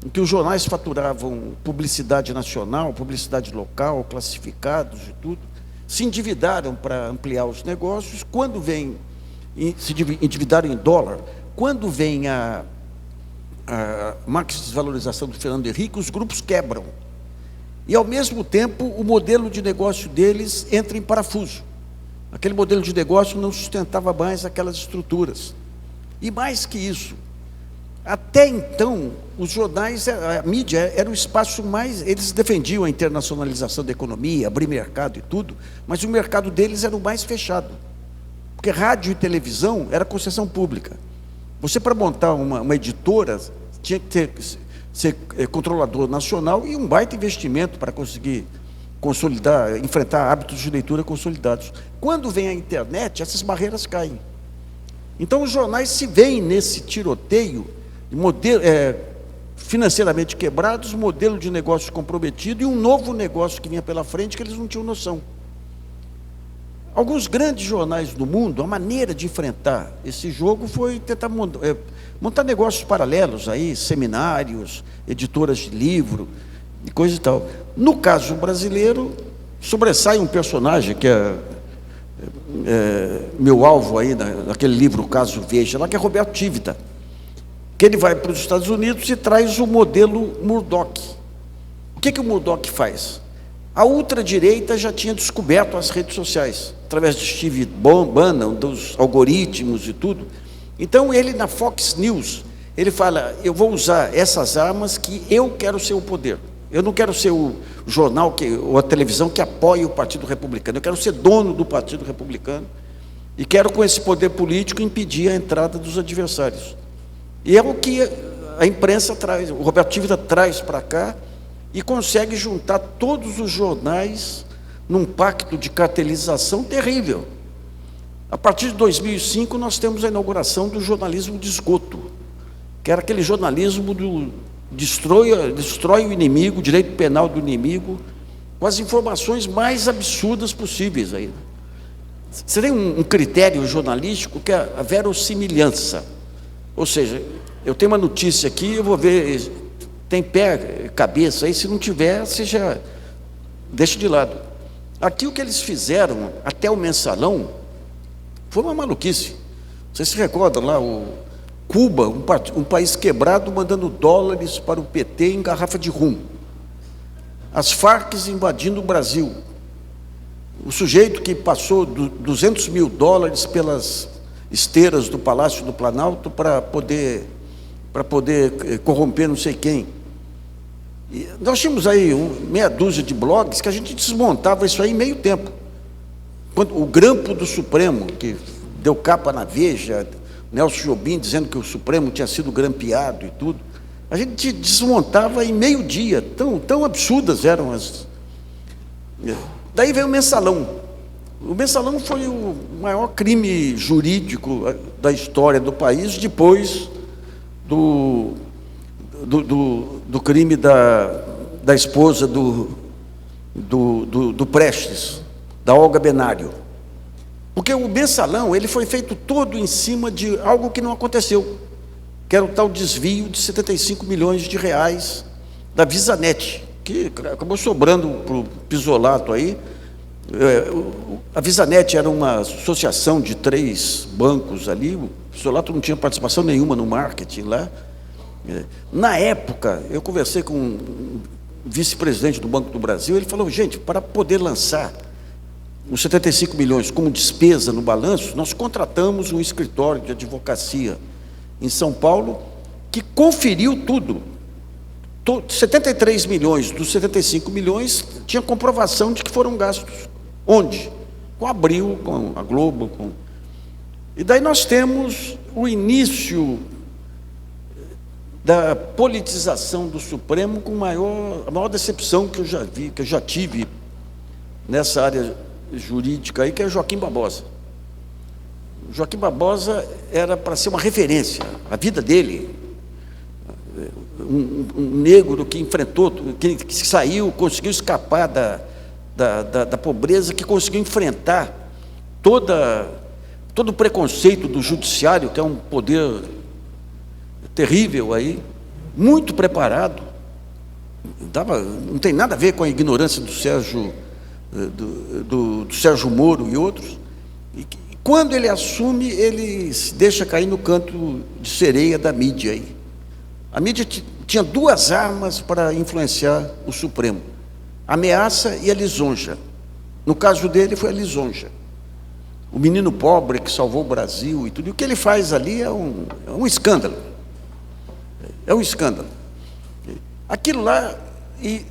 em que os jornais faturavam publicidade nacional, publicidade local, classificados e tudo. Se endividaram para ampliar os negócios. Quando vem, se endividaram em dólar. Quando vem a máxima desvalorização do Fernando Henrique, os grupos quebram. E, ao mesmo tempo, o modelo de negócio deles entra em parafuso. Aquele modelo de negócio não sustentava mais aquelas estruturas. E mais que isso, até então, os jornais, a mídia, era o espaço mais... Eles defendiam a internacionalização da economia, abrir mercado e tudo, mas o mercado deles era o mais fechado. Porque rádio e televisão era concessão pública. Você, para montar uma editora, tinha que ser controlador nacional e um baita investimento para conseguir consolidar, enfrentar hábitos de leitura consolidados. Quando vem a internet, essas barreiras caem. Então, os jornais se veem nesse tiroteio, financeiramente quebrados, modelo de negócio comprometido e um novo negócio que vinha pela frente que eles não tinham noção. Alguns grandes jornais do mundo, a maneira de enfrentar esse jogo foi tentar montar negócios paralelos, aí, seminários, editoras de livro, e coisa e tal. No caso brasileiro, sobressai um personagem que é meu alvo aí, naquele livro, o Caso Veja, lá, que é Roberto Tivita, que ele vai para os Estados Unidos e traz o modelo Murdoch. O que o Murdoch faz? A ultradireita já tinha descoberto as redes sociais, através de Steve Bannon, dos algoritmos e tudo. Então, ele, na Fox News, ele fala, eu vou usar essas armas que eu quero ser o poder. Eu não quero ser o jornal ou a televisão que apoia o Partido Republicano. Eu quero ser dono do Partido Republicano e quero, com esse poder político, impedir a entrada dos adversários. E é o que a imprensa traz, o Roberto Tivita traz para cá e consegue juntar todos os jornais num pacto de cartelização terrível. A partir de 2005, nós temos a inauguração do jornalismo de esgoto, que era aquele jornalismo do destrói o inimigo, o direito penal do inimigo, com as informações mais absurdas possíveis. Aí. Você tem um critério jornalístico que é a verossimilhança. Ou seja, eu tenho uma notícia aqui, eu vou ver, tem pé, cabeça, aí se não tiver, você já deixa de lado. Aqui o que eles fizeram, até o mensalão, foi uma maluquice. Vocês se recordam lá, Cuba, um país quebrado, mandando dólares para o PT em garrafa de rum. As Farc invadindo o Brasil. O sujeito que passou $200 mil pelas esteiras do Palácio do Planalto para poder corromper não sei quem. E nós tínhamos aí meia dúzia de blogs que a gente desmontava isso aí em meio tempo. O Grampo do Supremo, que deu capa na Veja, Nelson Jobim dizendo que o Supremo tinha sido grampeado e tudo, a gente desmontava em meio dia, tão absurdas eram as... Daí veio o Mensalão. O Mensalão foi o maior crime jurídico da história do país, depois do crime da da esposa do Prestes, da Olga Benário. Porque o mensalão ele foi feito todo em cima de algo que não aconteceu, que era o tal desvio de 75 milhões de reais da Visanet, que acabou sobrando para o Pisolato aí. A Visanet era uma associação de 3 bancos ali, o Pisolato não tinha participação nenhuma no marketing lá. Na época, eu conversei com o vice-presidente do Banco do Brasil, ele falou, gente, para poder lançar os 75 milhões como despesa no balanço, nós contratamos um escritório de advocacia em São Paulo, que conferiu tudo. 73 milhões dos 75 milhões tinha comprovação de que foram gastos. Onde? Com a Abril, com a Globo. E daí nós temos o início da politização do Supremo com a maior decepção que eu já vi, que eu já tive nessa área jurídica aí, que é Joaquim Barbosa. Joaquim Barbosa era para ser uma referência. A vida dele, um negro que enfrentou, que saiu, conseguiu escapar da pobreza, que conseguiu enfrentar todo o preconceito do judiciário, que é um poder terrível aí, muito preparado. Não tem nada a ver com a ignorância do Sérgio Moro e outros. E quando ele assume, ele se deixa cair no canto de sereia da mídia aí. A mídia tinha 2 armas para influenciar o Supremo: a ameaça e a lisonja. No caso dele, foi a lisonja. O menino pobre que salvou o Brasil e tudo. E o que ele faz ali é um escândalo. É um escândalo. Aquilo lá, e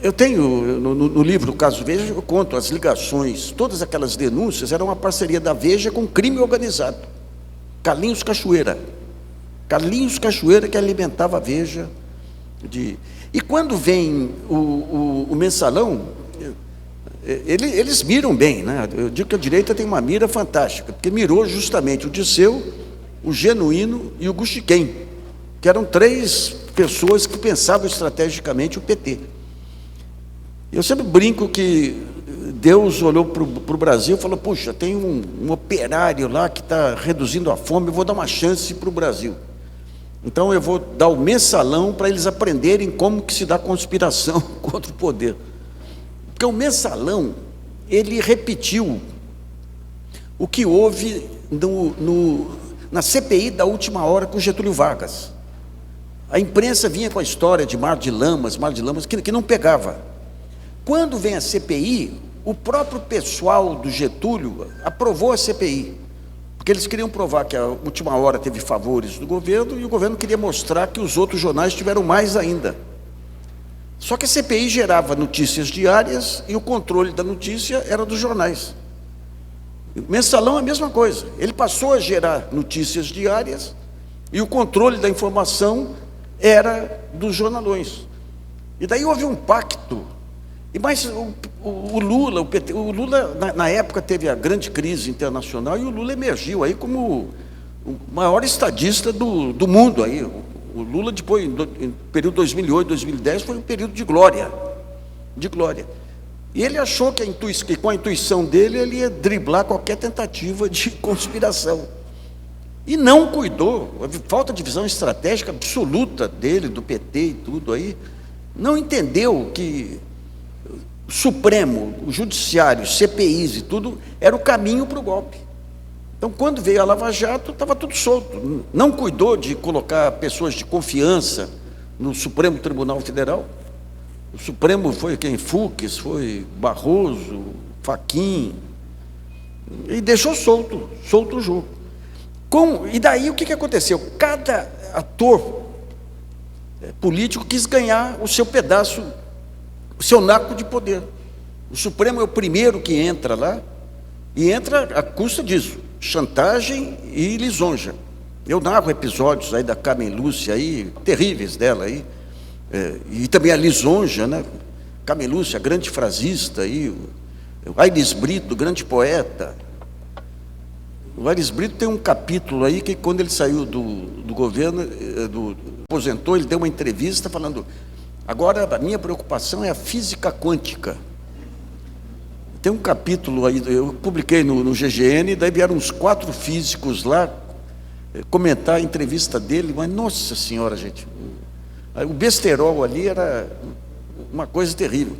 eu tenho, no livro, o caso Veja, eu conto as ligações, todas aquelas denúncias eram uma parceria da Veja com crime organizado. Carlinhos Cachoeira que alimentava a Veja. E quando vem o mensalão, eles miram bem, né? Eu digo que a direita tem uma mira fantástica, porque mirou justamente o Disseu, o Genuíno e o Guxiquem, que eram 3 pessoas que pensavam estrategicamente o PT. Eu sempre brinco que Deus olhou para o Brasil e falou, puxa, tem um operário lá que está reduzindo a fome, eu vou dar uma chance para o Brasil. Então eu vou dar o mensalão para eles aprenderem como que se dá conspiração contra o poder. Porque o mensalão, ele repetiu o que houve na CPI da última hora com Getúlio Vargas. A imprensa vinha com a história de Mar de Lamas, que não pegava. Quando vem a CPI, o próprio pessoal do Getúlio aprovou a CPI, porque eles queriam provar que a última hora teve favores do governo e o governo queria mostrar que os outros jornais tiveram mais ainda. Só que a CPI gerava notícias diárias e o controle da notícia era dos jornais. O mensalão é a mesma coisa. Ele passou a gerar notícias diárias e o controle da informação era dos jornalões. E daí houve um pacto. Mas o Lula, na época teve a grande crise internacional e o Lula emergiu aí como o maior estadista do mundo. Aí. O Lula, depois, em período 2008, 2010, foi um período de glória. E ele achou que com a intuição dele, ele ia driblar qualquer tentativa de conspiração. E não cuidou, falta de visão estratégica absoluta dele, do PT e tudo aí, não entendeu que o Supremo, o Judiciário, CPIs e tudo, era o caminho para o golpe. Então, quando veio a Lava Jato, estava tudo solto. Não cuidou de colocar pessoas de confiança no Supremo Tribunal Federal. O Supremo foi quem? Fux, foi Barroso, Fachin, e deixou solto o jogo. E daí o que aconteceu? Cada ator político quis ganhar o seu pedaço, o seu naco de poder. O Supremo é o primeiro que entra lá, e entra à custa disso, chantagem e lisonja. Eu narro episódios aí da Carmen Lúcia, aí, terríveis dela, aí, e também a lisonja, né? Carmen Lúcia, grande frasista, aí, o Aires Brito, grande poeta. O Aires Brito tem um capítulo aí que, quando ele saiu do governo, aposentou, ele deu uma entrevista falando: Agora, a minha preocupação é a física quântica. Tem um capítulo aí, eu publiquei no GGN, daí vieram uns 4 físicos lá comentar a entrevista dele, mas, nossa senhora, gente, o besterol ali era uma coisa terrível.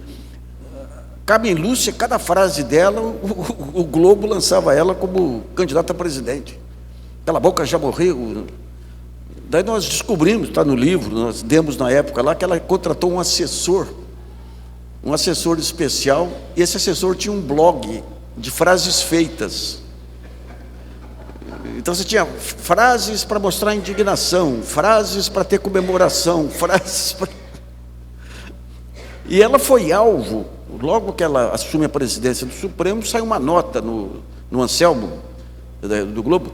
Carmen Lúcia, cada frase dela, o Globo lançava ela como candidata a presidente. Aquela boca já morreu. Daí nós descobrimos, está no livro, nós demos na época lá, que ela contratou um assessor especial, e esse assessor tinha um blog de frases feitas. Então você tinha frases para mostrar indignação, frases para ter comemoração, frases para... E ela foi alvo, logo que ela assume a presidência do Supremo, sai uma nota no Anselmo, do Globo: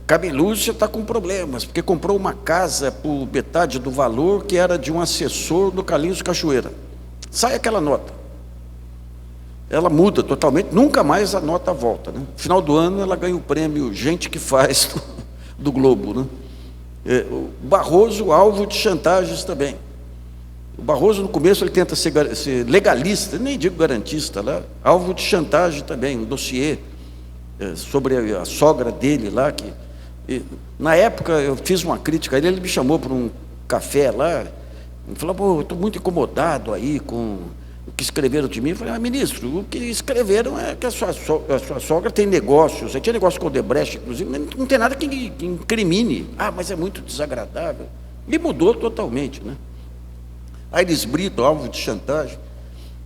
Carmen Lúcia está com problemas, porque comprou uma casa por metade do valor que era de um assessor do Carlinhos Cachoeira. Sai aquela nota. Ela muda totalmente, nunca mais a nota volta, né? No final do ano ela ganha o prêmio Gente que Faz do Globo, né? O Barroso, alvo de chantagens também. O Barroso, no começo, ele tenta ser legalista, nem digo garantista, lá, alvo de chantagem também, um dossiê sobre a sogra dele lá, na época eu fiz uma crítica a ele me chamou para um café lá, e falou: pô, eu estou muito incomodado aí com o que escreveram de mim. Eu falei: ministro, o que escreveram é que a sua sogra tem negócios, você tinha negócio com o Odebrecht, inclusive, mas não tem nada que incrimine. Mas é muito desagradável. E mudou totalmente, né? Aires Brito, alvo de chantagem.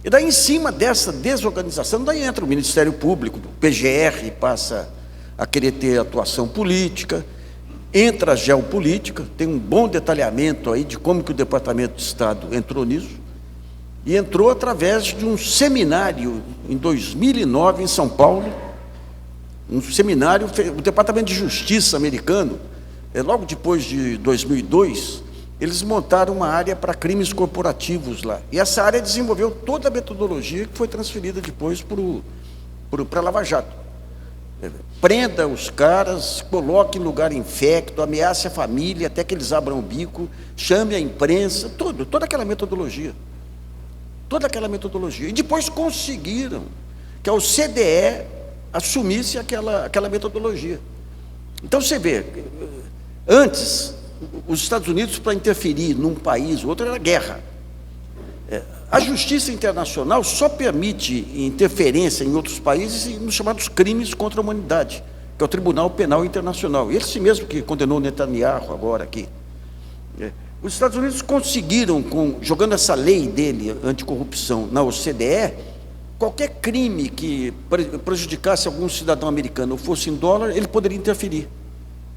E daí, em cima dessa desorganização, daí entra o Ministério Público, o PGR passa a querer ter atuação política, entra a geopolítica, tem um bom detalhamento aí de como que o Departamento de Estado entrou nisso, e entrou através de um seminário, em 2009, em São Paulo, um seminário, o Departamento de Justiça americano, logo depois de 2002, eles montaram uma área para crimes corporativos lá. E essa área desenvolveu toda a metodologia que foi transferida depois para a Lava Jato. Prenda os caras, coloque em lugar infecto, ameace a família até que eles abram o bico, chame a imprensa, toda aquela metodologia. Toda aquela metodologia. E depois conseguiram que a OCDE assumisse aquela metodologia. Então você vê, antes, os Estados Unidos, para interferir num país ou outro, era guerra. A justiça internacional só permite interferência em outros países nos chamados crimes contra a humanidade, que é o Tribunal Penal Internacional. Esse mesmo que condenou Netanyahu agora aqui. Os Estados Unidos conseguiram, jogando essa lei dele, anticorrupção, na OCDE, qualquer crime que prejudicasse algum cidadão americano ou fosse em dólar, ele poderia interferir.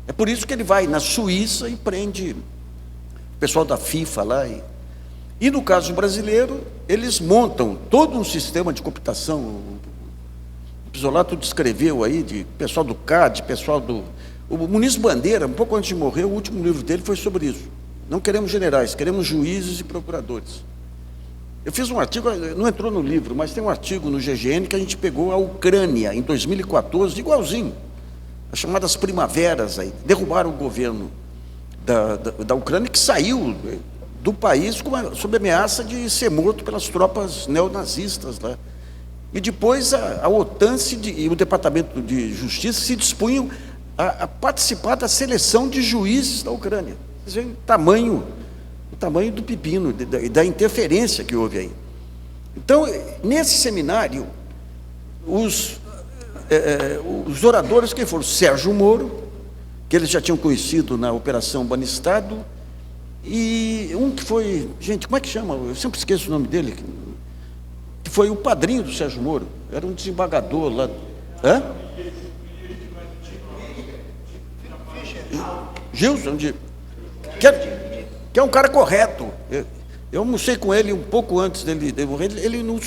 É por isso que ele vai na Suíça e prende o pessoal da FIFA lá. E no caso brasileiro, eles montam todo um sistema de computação. O Pisolato descreveu aí, de pessoal do CAD, pessoal do... O Muniz Bandeira, um pouco antes de morrer, o último livro dele foi sobre isso. Não queremos generais, queremos juízes e procuradores. Eu fiz um artigo, não entrou no livro, mas tem um artigo no GGN que a gente pegou a Ucrânia, em 2014, igualzinho. As chamadas primaveras aí, derrubaram o governo da Ucrânia, que saiu do país sob ameaça de ser morto pelas tropas neonazistas lá. E depois a OTAN e o Departamento de Justiça se dispunham a participar da seleção de juízes da Ucrânia. Vocês veem o tamanho do pepino, da interferência que houve aí. Então, nesse seminário, os oradores que foram Sérgio Moro, que eles já tinham conhecido na Operação Banistado, e um que foi, gente, como é que chama? Eu sempre esqueço o nome dele, que foi o padrinho do Sérgio Moro, era um desembargador lá. Gilson, que é um cara correto. Eu almocei com ele um pouco antes dele morrer, ele num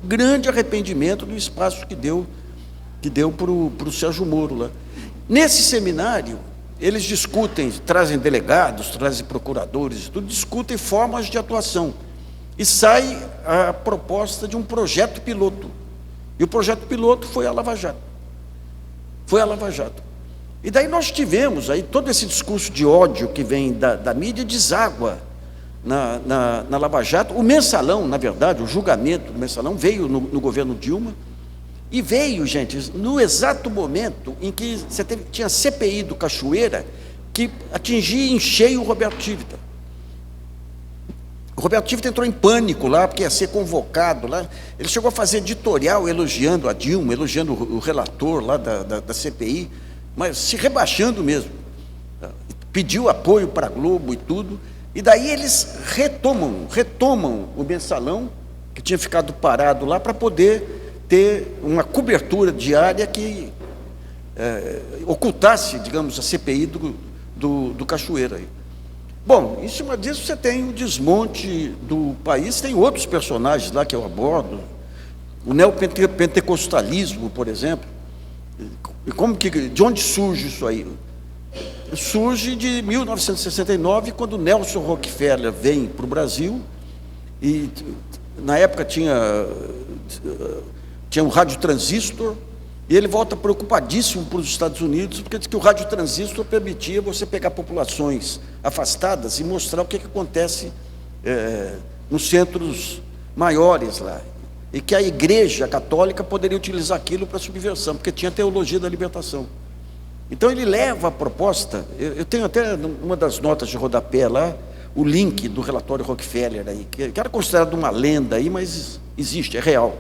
grande arrependimento do espaço que deu para o Sérgio Moro lá. Nesse seminário, eles discutem, trazem delegados, trazem procuradores, tudo, discutem formas de atuação. E sai a proposta de um projeto piloto. E o projeto piloto foi a Lava Jato. E daí nós tivemos aí todo esse discurso de ódio que vem da mídia, deságua na Lava Jato. O Mensalão, na verdade, o julgamento do Mensalão veio no governo Dilma, e veio, gente, no exato momento em que tinha a CPI do Cachoeira, que atingia em cheio o Roberto Tivita. O Roberto Tivita entrou em pânico lá, porque ia ser convocado lá. Ele chegou a fazer editorial elogiando a Dilma, elogiando o relator lá da CPI, mas se rebaixando mesmo. Pediu apoio para a Globo e tudo. E daí eles retomam o Mensalão, que tinha ficado parado lá, para poder ter uma cobertura diária que ocultasse, digamos, a CPI do Cachoeira. Bom, em cima disso você tem o desmonte do país, tem outros personagens lá que eu abordo, o neopentecostalismo, por exemplo. E de onde surge isso aí? Surge de 1969, quando Nelson Rockefeller vem para o Brasil, e na época tinha um radiotransistor, e ele volta preocupadíssimo para os Estados Unidos, porque diz que o radiotransistor permitia você pegar populações afastadas e mostrar o que acontece nos centros maiores lá, e que a Igreja Católica poderia utilizar aquilo para subversão, porque tinha a teologia da libertação. Então ele leva a proposta, eu tenho até uma das notas de rodapé lá, o link do relatório Rockefeller, aí, que era considerado uma lenda, aí, mas existe, é real.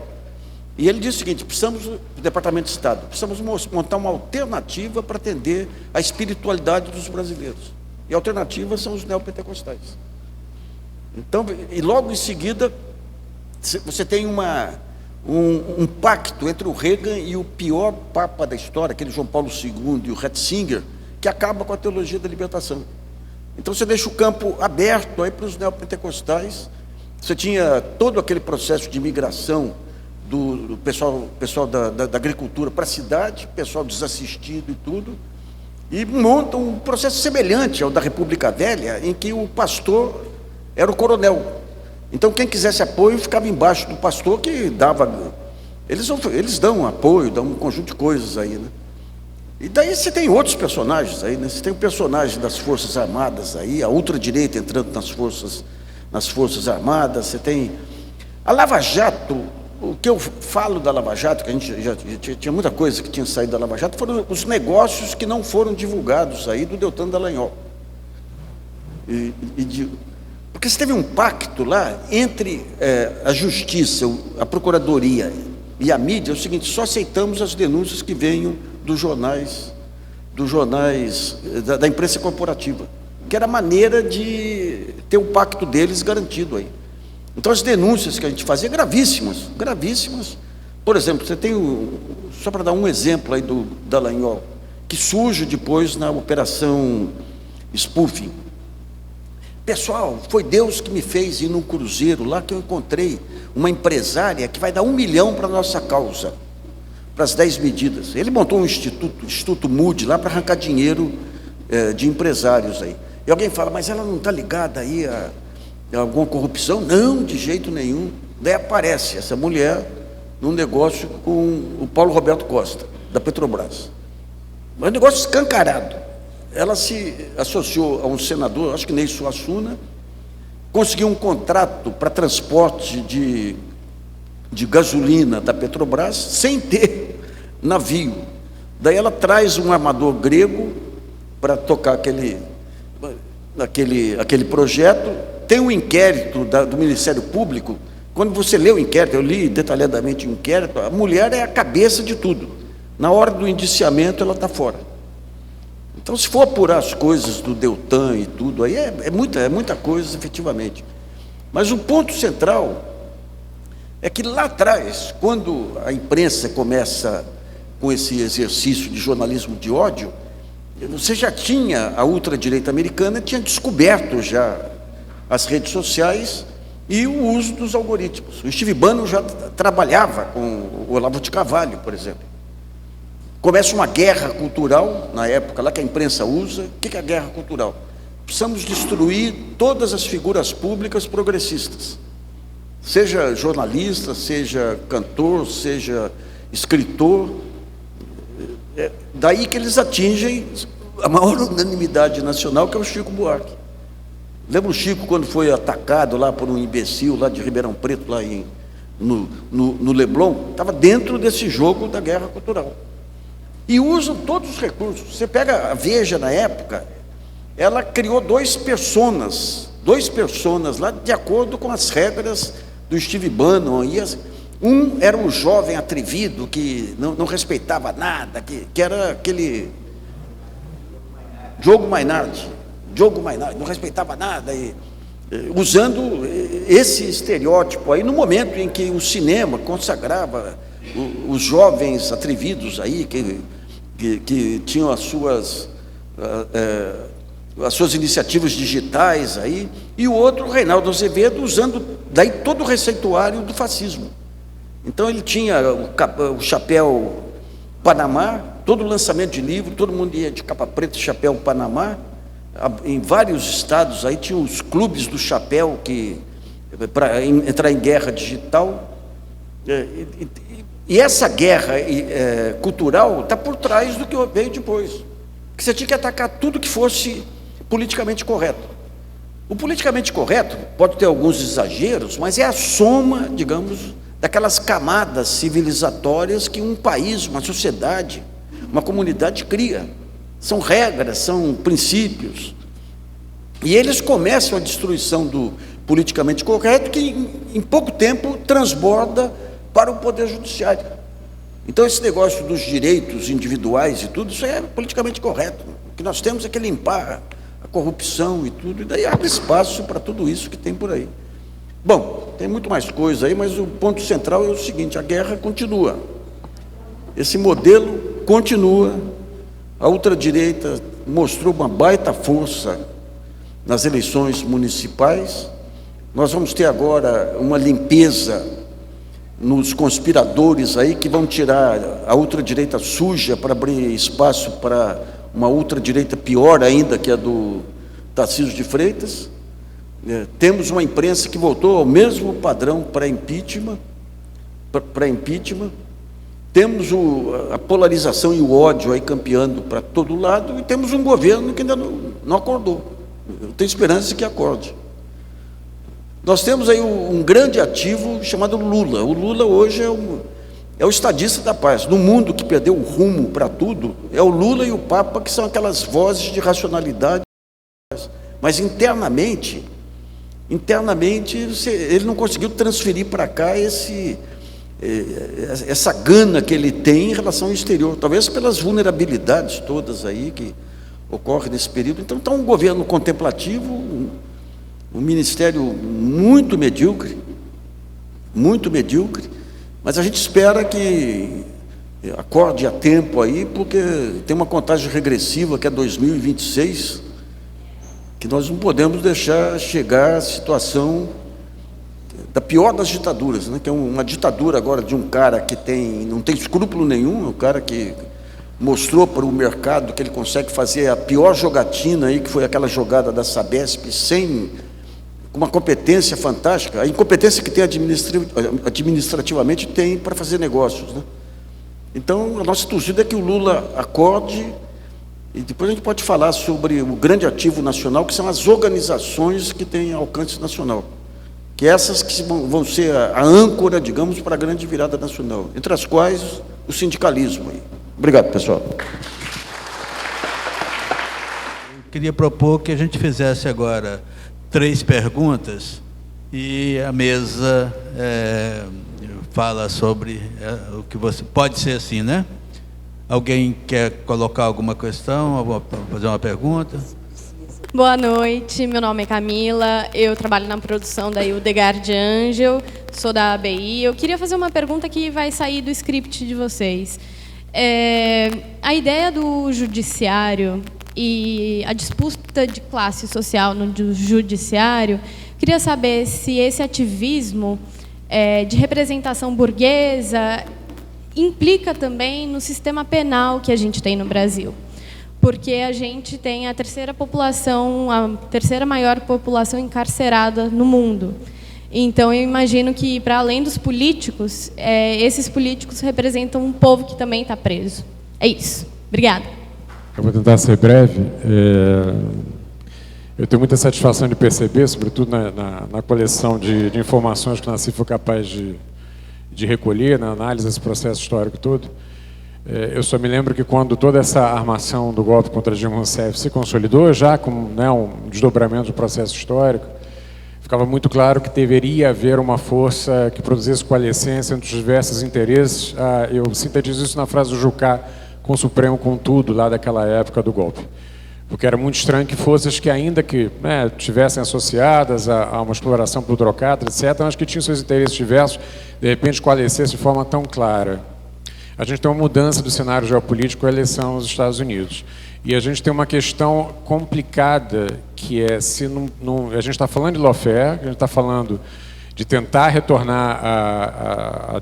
E ele diz o seguinte: precisamos, do Departamento de Estado, precisamos montar uma alternativa para atender a espiritualidade dos brasileiros. E a alternativa são os neopentecostais. Então, e logo em seguida, você tem um pacto entre o Reagan e o pior papa da história, aquele João Paulo II e o Ratzinger, que acaba com a teologia da libertação. Então você deixa o campo aberto aí para os neopentecostais. Você tinha todo aquele processo de migração do pessoal da agricultura para a cidade, pessoal desassistido e tudo, e montam um processo semelhante ao da República Velha, em que o pastor era o coronel. Então quem quisesse apoio ficava embaixo do pastor, que dava. Eles dão apoio, dão um conjunto de coisas aí, né? E daí você tem outros personagens aí, né? Você tem o personagem das Forças Armadas aí, a ultradireita entrando nas Forças Armadas, você tem a Lava Jato. O que eu falo da Lava Jato, que a gente já tinha muita coisa que tinha saído da Lava Jato, foram os negócios que não foram divulgados aí do Deltan Dallagnol. Porque você teve um pacto lá entre a Justiça, a Procuradoria e a mídia, é o seguinte: só aceitamos as denúncias que venham dos jornais da imprensa corporativa, que era a maneira de ter o pacto deles garantido aí. Então as denúncias que a gente fazia, gravíssimas. Por exemplo, você tem, só para dar um exemplo aí do Dallagnol, que surge depois na operação Spoofing. Pessoal, foi Deus que me fez ir num cruzeiro lá, que eu encontrei uma empresária que vai dar 1 milhão para a nossa causa, para as 10 medidas. Ele montou um Instituto Moody lá para arrancar dinheiro de empresários aí. E alguém fala: mas ela não está ligada aí a alguma corrupção? Não, de jeito nenhum. Daí aparece essa mulher num negócio com o Paulo Roberto Costa, da Petrobras. Mas um negócio escancarado. Ela se associou a um senador, acho que Ney Suassuna, conseguiu um contrato para transporte de gasolina da Petrobras sem ter navio. Daí ela traz um armador grego para tocar aquele projeto. Tem um inquérito do Ministério Público. Quando você lê o inquérito, eu li detalhadamente o inquérito, a mulher é a cabeça de tudo. Na hora do indiciamento, ela está fora. Então, se for apurar as coisas do Deltan e tudo, aí é muita coisa, efetivamente. Mas o ponto central é que lá atrás, quando a imprensa começa com esse exercício de jornalismo de ódio, você já tinha, a ultradireita americana tinha descoberto já as redes sociais e o uso dos algoritmos. O Steve Bannon já trabalhava com o Olavo de Carvalho, por exemplo. Começa uma guerra cultural, na época lá que a imprensa usa. O que é a guerra cultural? Precisamos destruir todas as figuras públicas progressistas. Seja jornalista, seja cantor, seja escritor. Daí que eles atingem a maior unanimidade nacional, que é o Chico Buarque. Lembra o Chico quando foi atacado lá por um imbecil lá de Ribeirão Preto, lá no Leblon? Estava dentro desse jogo da guerra cultural. E usam todos os recursos. Você pega a Veja na época, ela criou dois personas lá de acordo com as regras do Steve Bannon. Um era um jovem atrevido que não respeitava nada, que era aquele Diogo Mainardi, não respeitava nada, usando esse estereótipo aí no momento em que o cinema consagrava os jovens atrevidos aí que tinham as suas iniciativas digitais aí, e o outro, Reinaldo Azevedo, usando daí todo o receituário do fascismo. Então ele tinha o chapéu Panamá, todo lançamento de livro, todo mundo ia de capa preta e chapéu Panamá. Em vários estados aí tinha os clubes do chapéu para entrar em guerra digital. E essa guerra cultural está por trás do que veio depois. Porque você tinha que atacar tudo que fosse politicamente correto. O politicamente correto pode ter alguns exageros, mas é a soma, digamos, daquelas camadas civilizatórias que um país, uma sociedade, uma comunidade cria. São regras, são princípios. E eles começam a destruição do politicamente correto, que em pouco tempo transborda para o Poder Judiciário. Então esse negócio dos direitos individuais e tudo, isso é politicamente correto. O que nós temos é que limpar a corrupção e tudo, e daí abre espaço para tudo isso que tem por aí. Bom, tem muito mais coisa aí, mas o ponto central é o seguinte: a guerra continua. Esse modelo continua. A ultradireita mostrou uma baita força nas eleições municipais. Nós vamos ter agora uma limpeza nos conspiradores aí que vão tirar a ultradireita suja para abrir espaço para uma ultradireita pior ainda, que é a do Tarcísio de Freitas. Temos uma imprensa que voltou ao mesmo padrão para impeachment. Temos a polarização e o ódio aí campeando para todo lado, e temos um governo que ainda não acordou. Eu tenho esperança que acorde. Nós temos aí um grande ativo chamado Lula. O Lula hoje é o estadista da paz. No mundo que perdeu o rumo para tudo, é o Lula e o Papa que são aquelas vozes de racionalidade. Mas internamente ele não conseguiu transferir para cá essa gana que ele tem em relação ao exterior, talvez pelas vulnerabilidades todas aí que ocorrem nesse período. Então está um governo contemplativo, um ministério muito medíocre, mas a gente espera que acorde a tempo aí, porque tem uma contagem regressiva que é 2026, que nós não podemos deixar chegar à situação da pior das ditaduras, né? Que é uma ditadura agora de um cara que não tem escrúpulo nenhum, um cara que mostrou para o mercado que ele consegue fazer a pior jogatina aí, que foi aquela jogada da Sabesp, com uma competência fantástica, a incompetência que tem administrativamente tem para fazer negócios, né? Então, a nossa torcida é que o Lula acorde, e depois a gente pode falar sobre o grande ativo nacional, que são as organizações que têm alcance nacional, que essas que vão ser a âncora, digamos, para a grande virada nacional, entre as quais o sindicalismo. Obrigado, pessoal. Eu queria propor que a gente fizesse agora 3 perguntas e a mesa fala sobre o que você... Pode ser assim, né? Alguém quer colocar alguma questão, fazer uma pergunta? Boa noite, meu nome é Camila, eu trabalho na produção da Hildegard Angel, sou da ABI. Eu queria fazer uma pergunta que vai sair do script de vocês. A ideia do judiciário e a disputa de classe social no judiciário, queria saber se esse ativismo de representação burguesa implica também no sistema penal que a gente tem no Brasil. Porque a gente tem a terceira maior população encarcerada no mundo. Então, eu imagino que, para além dos políticos, esses políticos representam um povo que também está preso. É isso. Obrigada. Eu vou tentar ser breve. Eu tenho muita satisfação de perceber, sobretudo na coleção de informações que o Nassif foi capaz de recolher, na análise desse processo histórico todo. Eu só me lembro que quando toda essa armação do golpe contra Dilma Rousseff se consolidou, já com, né, um desdobramento do processo histórico, ficava muito claro que deveria haver uma força que produzisse coalescência entre os diversos interesses. Eu sintetizo isso na frase do Jucá, com o Supremo, com tudo, lá daquela época do golpe. Porque era muito estranho que forças que, ainda que, né, tivessem associadas a uma exploração plutocrata, etc., mas que tinham seus interesses diversos, de repente coalescessem de forma tão clara. A gente tem uma mudança do cenário geopolítico com a eleição nos Estados Unidos. E a gente tem uma questão complicada, que é, se a gente está falando de lawfare, a gente está falando de tentar retornar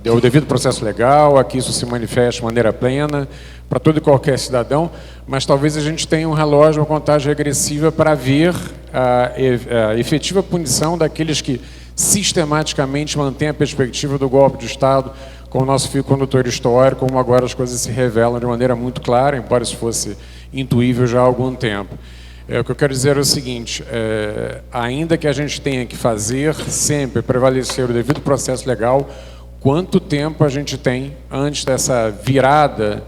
ao devido processo legal, a que isso se manifeste de maneira plena, para todo e qualquer cidadão, mas talvez a gente tenha um relógio, uma contagem regressiva para ver a efetiva punição daqueles que sistematicamente mantêm a perspectiva do golpe de Estado como nosso fio condutor histórico, como agora as coisas se revelam de maneira muito clara, embora isso fosse intuível já há algum tempo. O que eu quero dizer é o seguinte, ainda que a gente tenha que fazer sempre prevalecer o devido processo legal, quanto tempo a gente tem antes dessa virada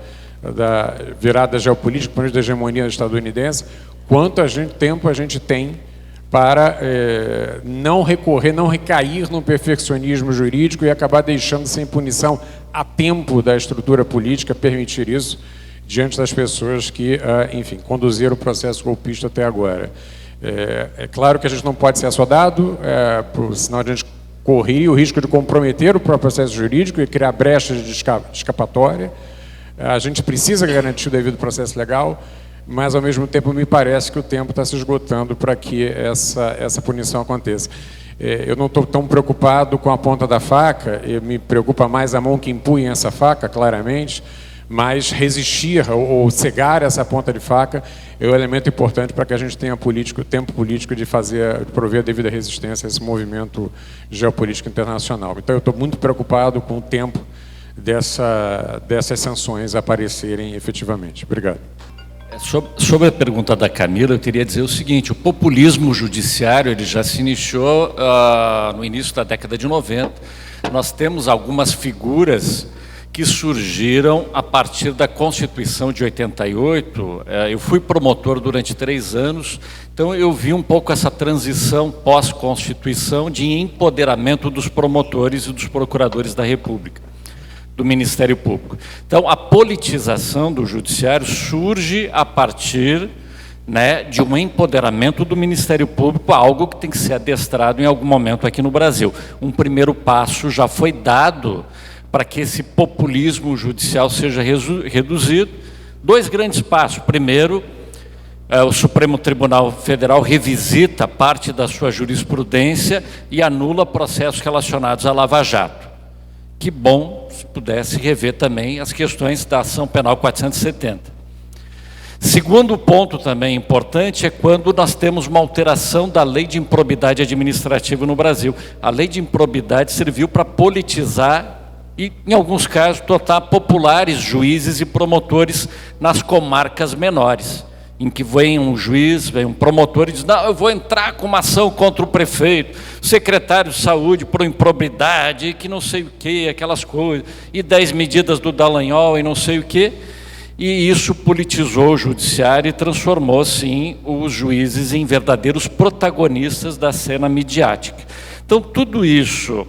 geopolítica, da hegemonia estadunidense, quanto tempo a gente tem para não recair no perfeccionismo jurídico e acabar deixando sem punição a tempo da estrutura política permitir isso, diante das pessoas que, enfim, conduziram o processo golpista até agora. É claro que a gente não pode ser assodado, senão a gente corria o risco de comprometer o próprio processo jurídico e criar brechas de escapatória. A gente precisa garantir o devido processo legal, mas, ao mesmo tempo, me parece que o tempo está se esgotando para que essa punição aconteça. Eu não estou tão preocupado com a ponta da faca, me preocupa mais a mão que empunha essa faca, claramente, mas resistir ou cegar essa ponta de faca é um elemento importante para que a gente tenha tempo político de prover a devida resistência a esse movimento geopolítico internacional. Então, eu estou muito preocupado com o tempo dessas sanções aparecerem efetivamente. Obrigado. Sobre a pergunta da Camila, eu queria dizer o seguinte: o populismo judiciário ele já se iniciou no início da década de 90. Nós temos algumas figuras que surgiram a partir da Constituição de 88. Eu fui promotor durante 3 anos, então eu vi um pouco essa transição pós-Constituição de empoderamento dos promotores e dos procuradores da República, do Ministério Público. Então, a politização do Judiciário surge a partir, né, de um empoderamento do Ministério Público, algo que tem que ser adestrado em algum momento aqui no Brasil. Um primeiro passo já foi dado para que esse populismo judicial seja reduzido. 2 grandes passos. Primeiro, o Supremo Tribunal Federal revisita parte da sua jurisprudência e anula processos relacionados à Lava Jato. Que bom se pudesse rever também as questões da ação penal 470. Segundo ponto também importante é quando nós temos uma alteração da lei de improbidade administrativa no Brasil. A lei de improbidade serviu para politizar e, em alguns casos, tornar populares juízes e promotores nas comarcas menores, em que vem um juiz, vem um promotor e diz: não, eu vou entrar com uma ação contra o prefeito, secretário de saúde por improbidade, que não sei o que, aquelas coisas, e 10 medidas do Dallagnol e não sei o que, e isso politizou o judiciário e transformou, sim, os juízes em verdadeiros protagonistas da cena midiática. Então, tudo isso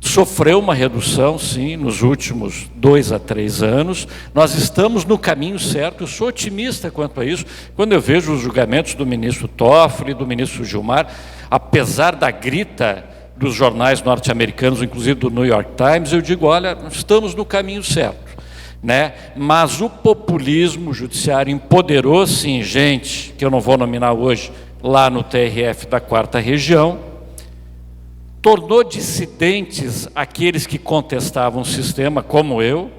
sofreu uma redução, sim, nos últimos 2 a 3 anos. Nós estamos no caminho certo, eu sou otimista quanto a isso. Quando eu vejo os julgamentos do ministro Toffoli, do ministro Gilmar, apesar da grita dos jornais norte-americanos, inclusive do New York Times, eu digo, olha, estamos no caminho certo, né? Mas o populismo judiciário empoderou, sim, gente, que eu não vou nominar hoje, lá no TRF da 4ª Região, tornou dissidentes aqueles que contestavam o sistema, como eu,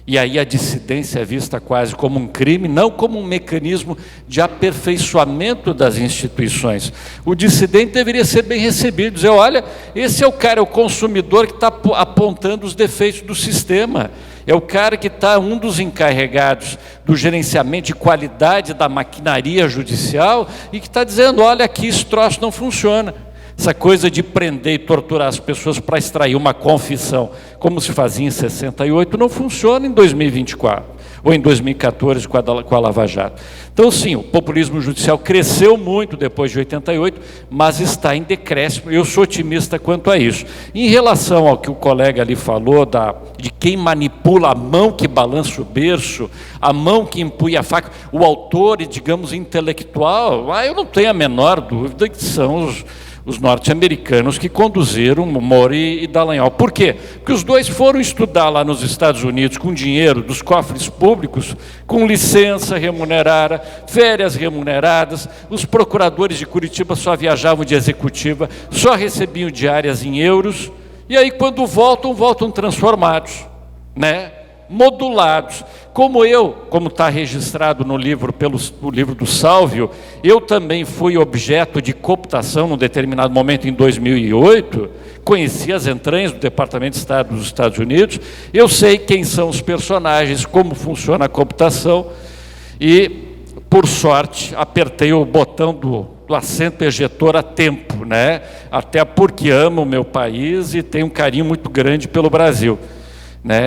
E aí a dissidência é vista quase como um crime, não como um mecanismo de aperfeiçoamento das instituições. O dissidente deveria ser bem recebido, dizer, olha, esse é o cara, é o consumidor que está apontando os defeitos do sistema, é o cara que está, um dos encarregados do gerenciamento de qualidade da maquinaria judicial e que está dizendo, olha, aqui esse troço não funciona. Essa coisa de prender e torturar as pessoas para extrair uma confissão, como se fazia em 68, não funciona em 2024, ou em 2014 com a Lava Jato. Então, sim, o populismo judicial cresceu muito depois de 88, mas está em decréscimo, eu sou otimista quanto a isso. Em relação ao que o colega ali falou, de quem manipula a mão que balança o berço, a mão que empunha a faca, o autor, digamos, intelectual, eu não tenho a menor dúvida que são os norte-americanos que conduziram Mori e Dallagnol. Por quê? Porque os dois foram estudar lá nos Estados Unidos com dinheiro dos cofres públicos, com licença remunerada, férias remuneradas, os procuradores de Curitiba só viajavam de executiva, só recebiam diárias em euros, e aí quando voltam transformados, né? Modulados. Como está registrado no livro, o livro do Sálvio, eu também fui objeto de cooptação num determinado momento em 2008, conheci as entranhas do Departamento de Estado dos Estados Unidos, eu sei quem são os personagens, como funciona a cooptação, e, por sorte, apertei o botão do assento ejetor a tempo, né? Até porque amo o meu país e tenho um carinho muito grande pelo Brasil.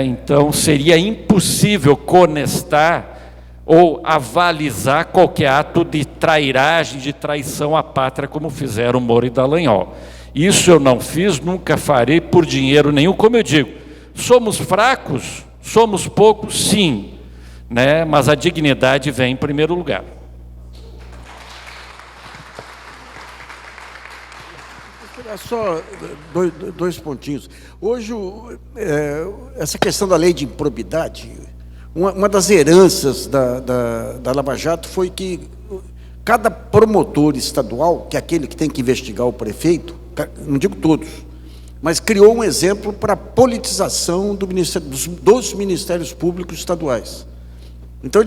Então, seria impossível conestar ou avalizar qualquer ato de trairagem, de traição à pátria, como fizeram Moro e Dallagnol. Isso eu não fiz, nunca farei por dinheiro nenhum. Como eu digo, somos fracos, somos poucos, sim, mas a dignidade vem em primeiro lugar. Só dois pontinhos. Hoje, essa questão da lei de improbidade, uma das heranças da Lava Jato foi que cada promotor estadual, que é aquele que tem que investigar o prefeito, não digo todos, mas criou um exemplo para a politização dos ministérios públicos estaduais. Então,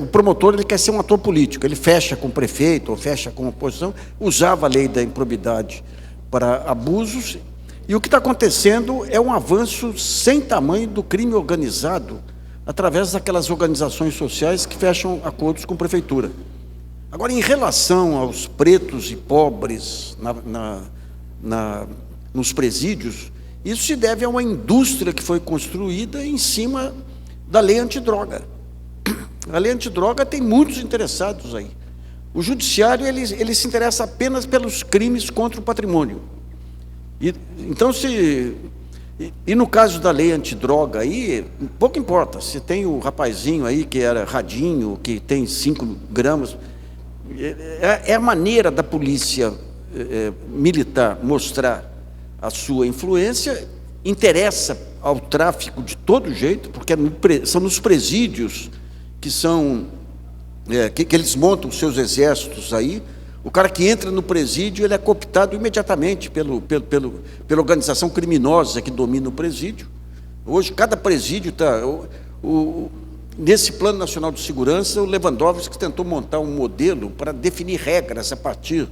o promotor quer ser um ator político, ele fecha com o prefeito ou fecha com a oposição, usava a lei da improbidade para abusos, e o que está acontecendo é um avanço sem tamanho do crime organizado, através daquelas organizações sociais que fecham acordos com a prefeitura. Agora, em relação aos pretos e pobres nos presídios, isso se deve a uma indústria que foi construída em cima da lei antidroga. A lei antidroga tem muitos interessados aí. O judiciário ele se interessa apenas pelos crimes contra o patrimônio. Então, no caso da lei antidroga, aí, pouco importa, se tem o rapazinho aí que era radinho, que tem 5 gramas, é a maneira da polícia militar mostrar a sua influência, interessa ao tráfico de todo jeito, porque são nos presídios que eles montam os seus exércitos aí. O cara que entra no presídio, ele é cooptado imediatamente pela organização criminosa que domina o presídio. Hoje, cada presídio está... Nesse Plano Nacional de Segurança, o Lewandowski tentou montar um modelo para definir regras a partir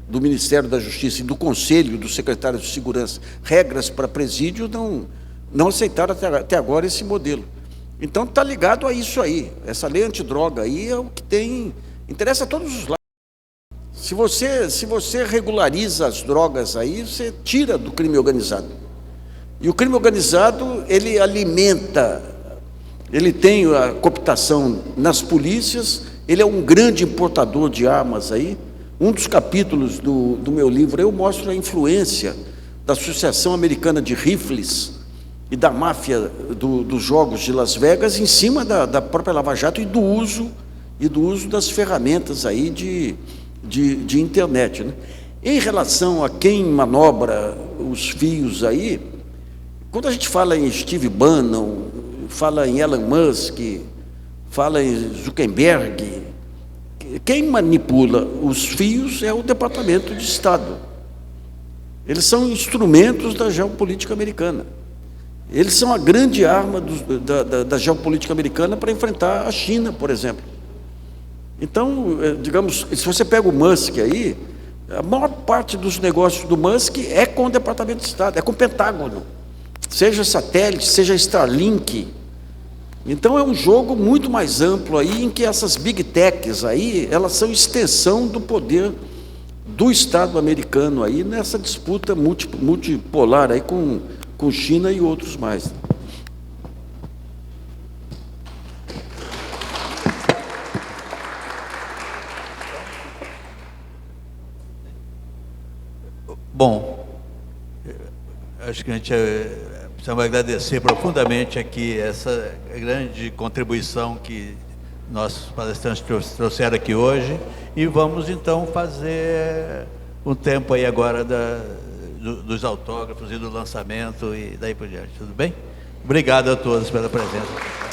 do Ministério da Justiça e do Conselho dos Secretários de Segurança. Regras para presídio, não aceitaram até agora esse modelo. Então, está ligado a isso aí. Essa lei antidroga aí é o que interessa a todos os lados. Se você regulariza as drogas aí, você tira do crime organizado. E o crime organizado, ele alimenta, ele tem a cooptação nas polícias, ele é um grande importador de armas aí. Um dos capítulos do meu livro, eu mostro a influência da Associação Americana de Rifles e da máfia dos jogos de Las Vegas em cima da própria Lava Jato e do uso das ferramentas aí de internet, né? Em relação a quem manobra os fios aí, quando a gente fala em Steve Bannon, fala em Elon Musk, fala em Zuckerberg, quem manipula os fios é o Departamento de Estado. Eles são instrumentos da geopolítica americana. Eles são a grande arma da geopolítica americana para enfrentar a China, por exemplo. Então, digamos, se você pega o Musk aí, a maior parte dos negócios do Musk é com o Departamento de Estado, é com o Pentágono, seja satélite, seja Starlink. Então é um jogo muito mais amplo aí, em que essas big techs aí, elas são extensão do poder do Estado americano aí, nessa disputa multipolar aí com China e outros mais. Bom, acho que a gente precisamos agradecer profundamente aqui essa grande contribuição que nossos palestrantes trouxeram aqui hoje, e vamos então fazer um tempo aí agora dos autógrafos e do lançamento e daí por diante. Tudo bem? Obrigado a todos pela presença.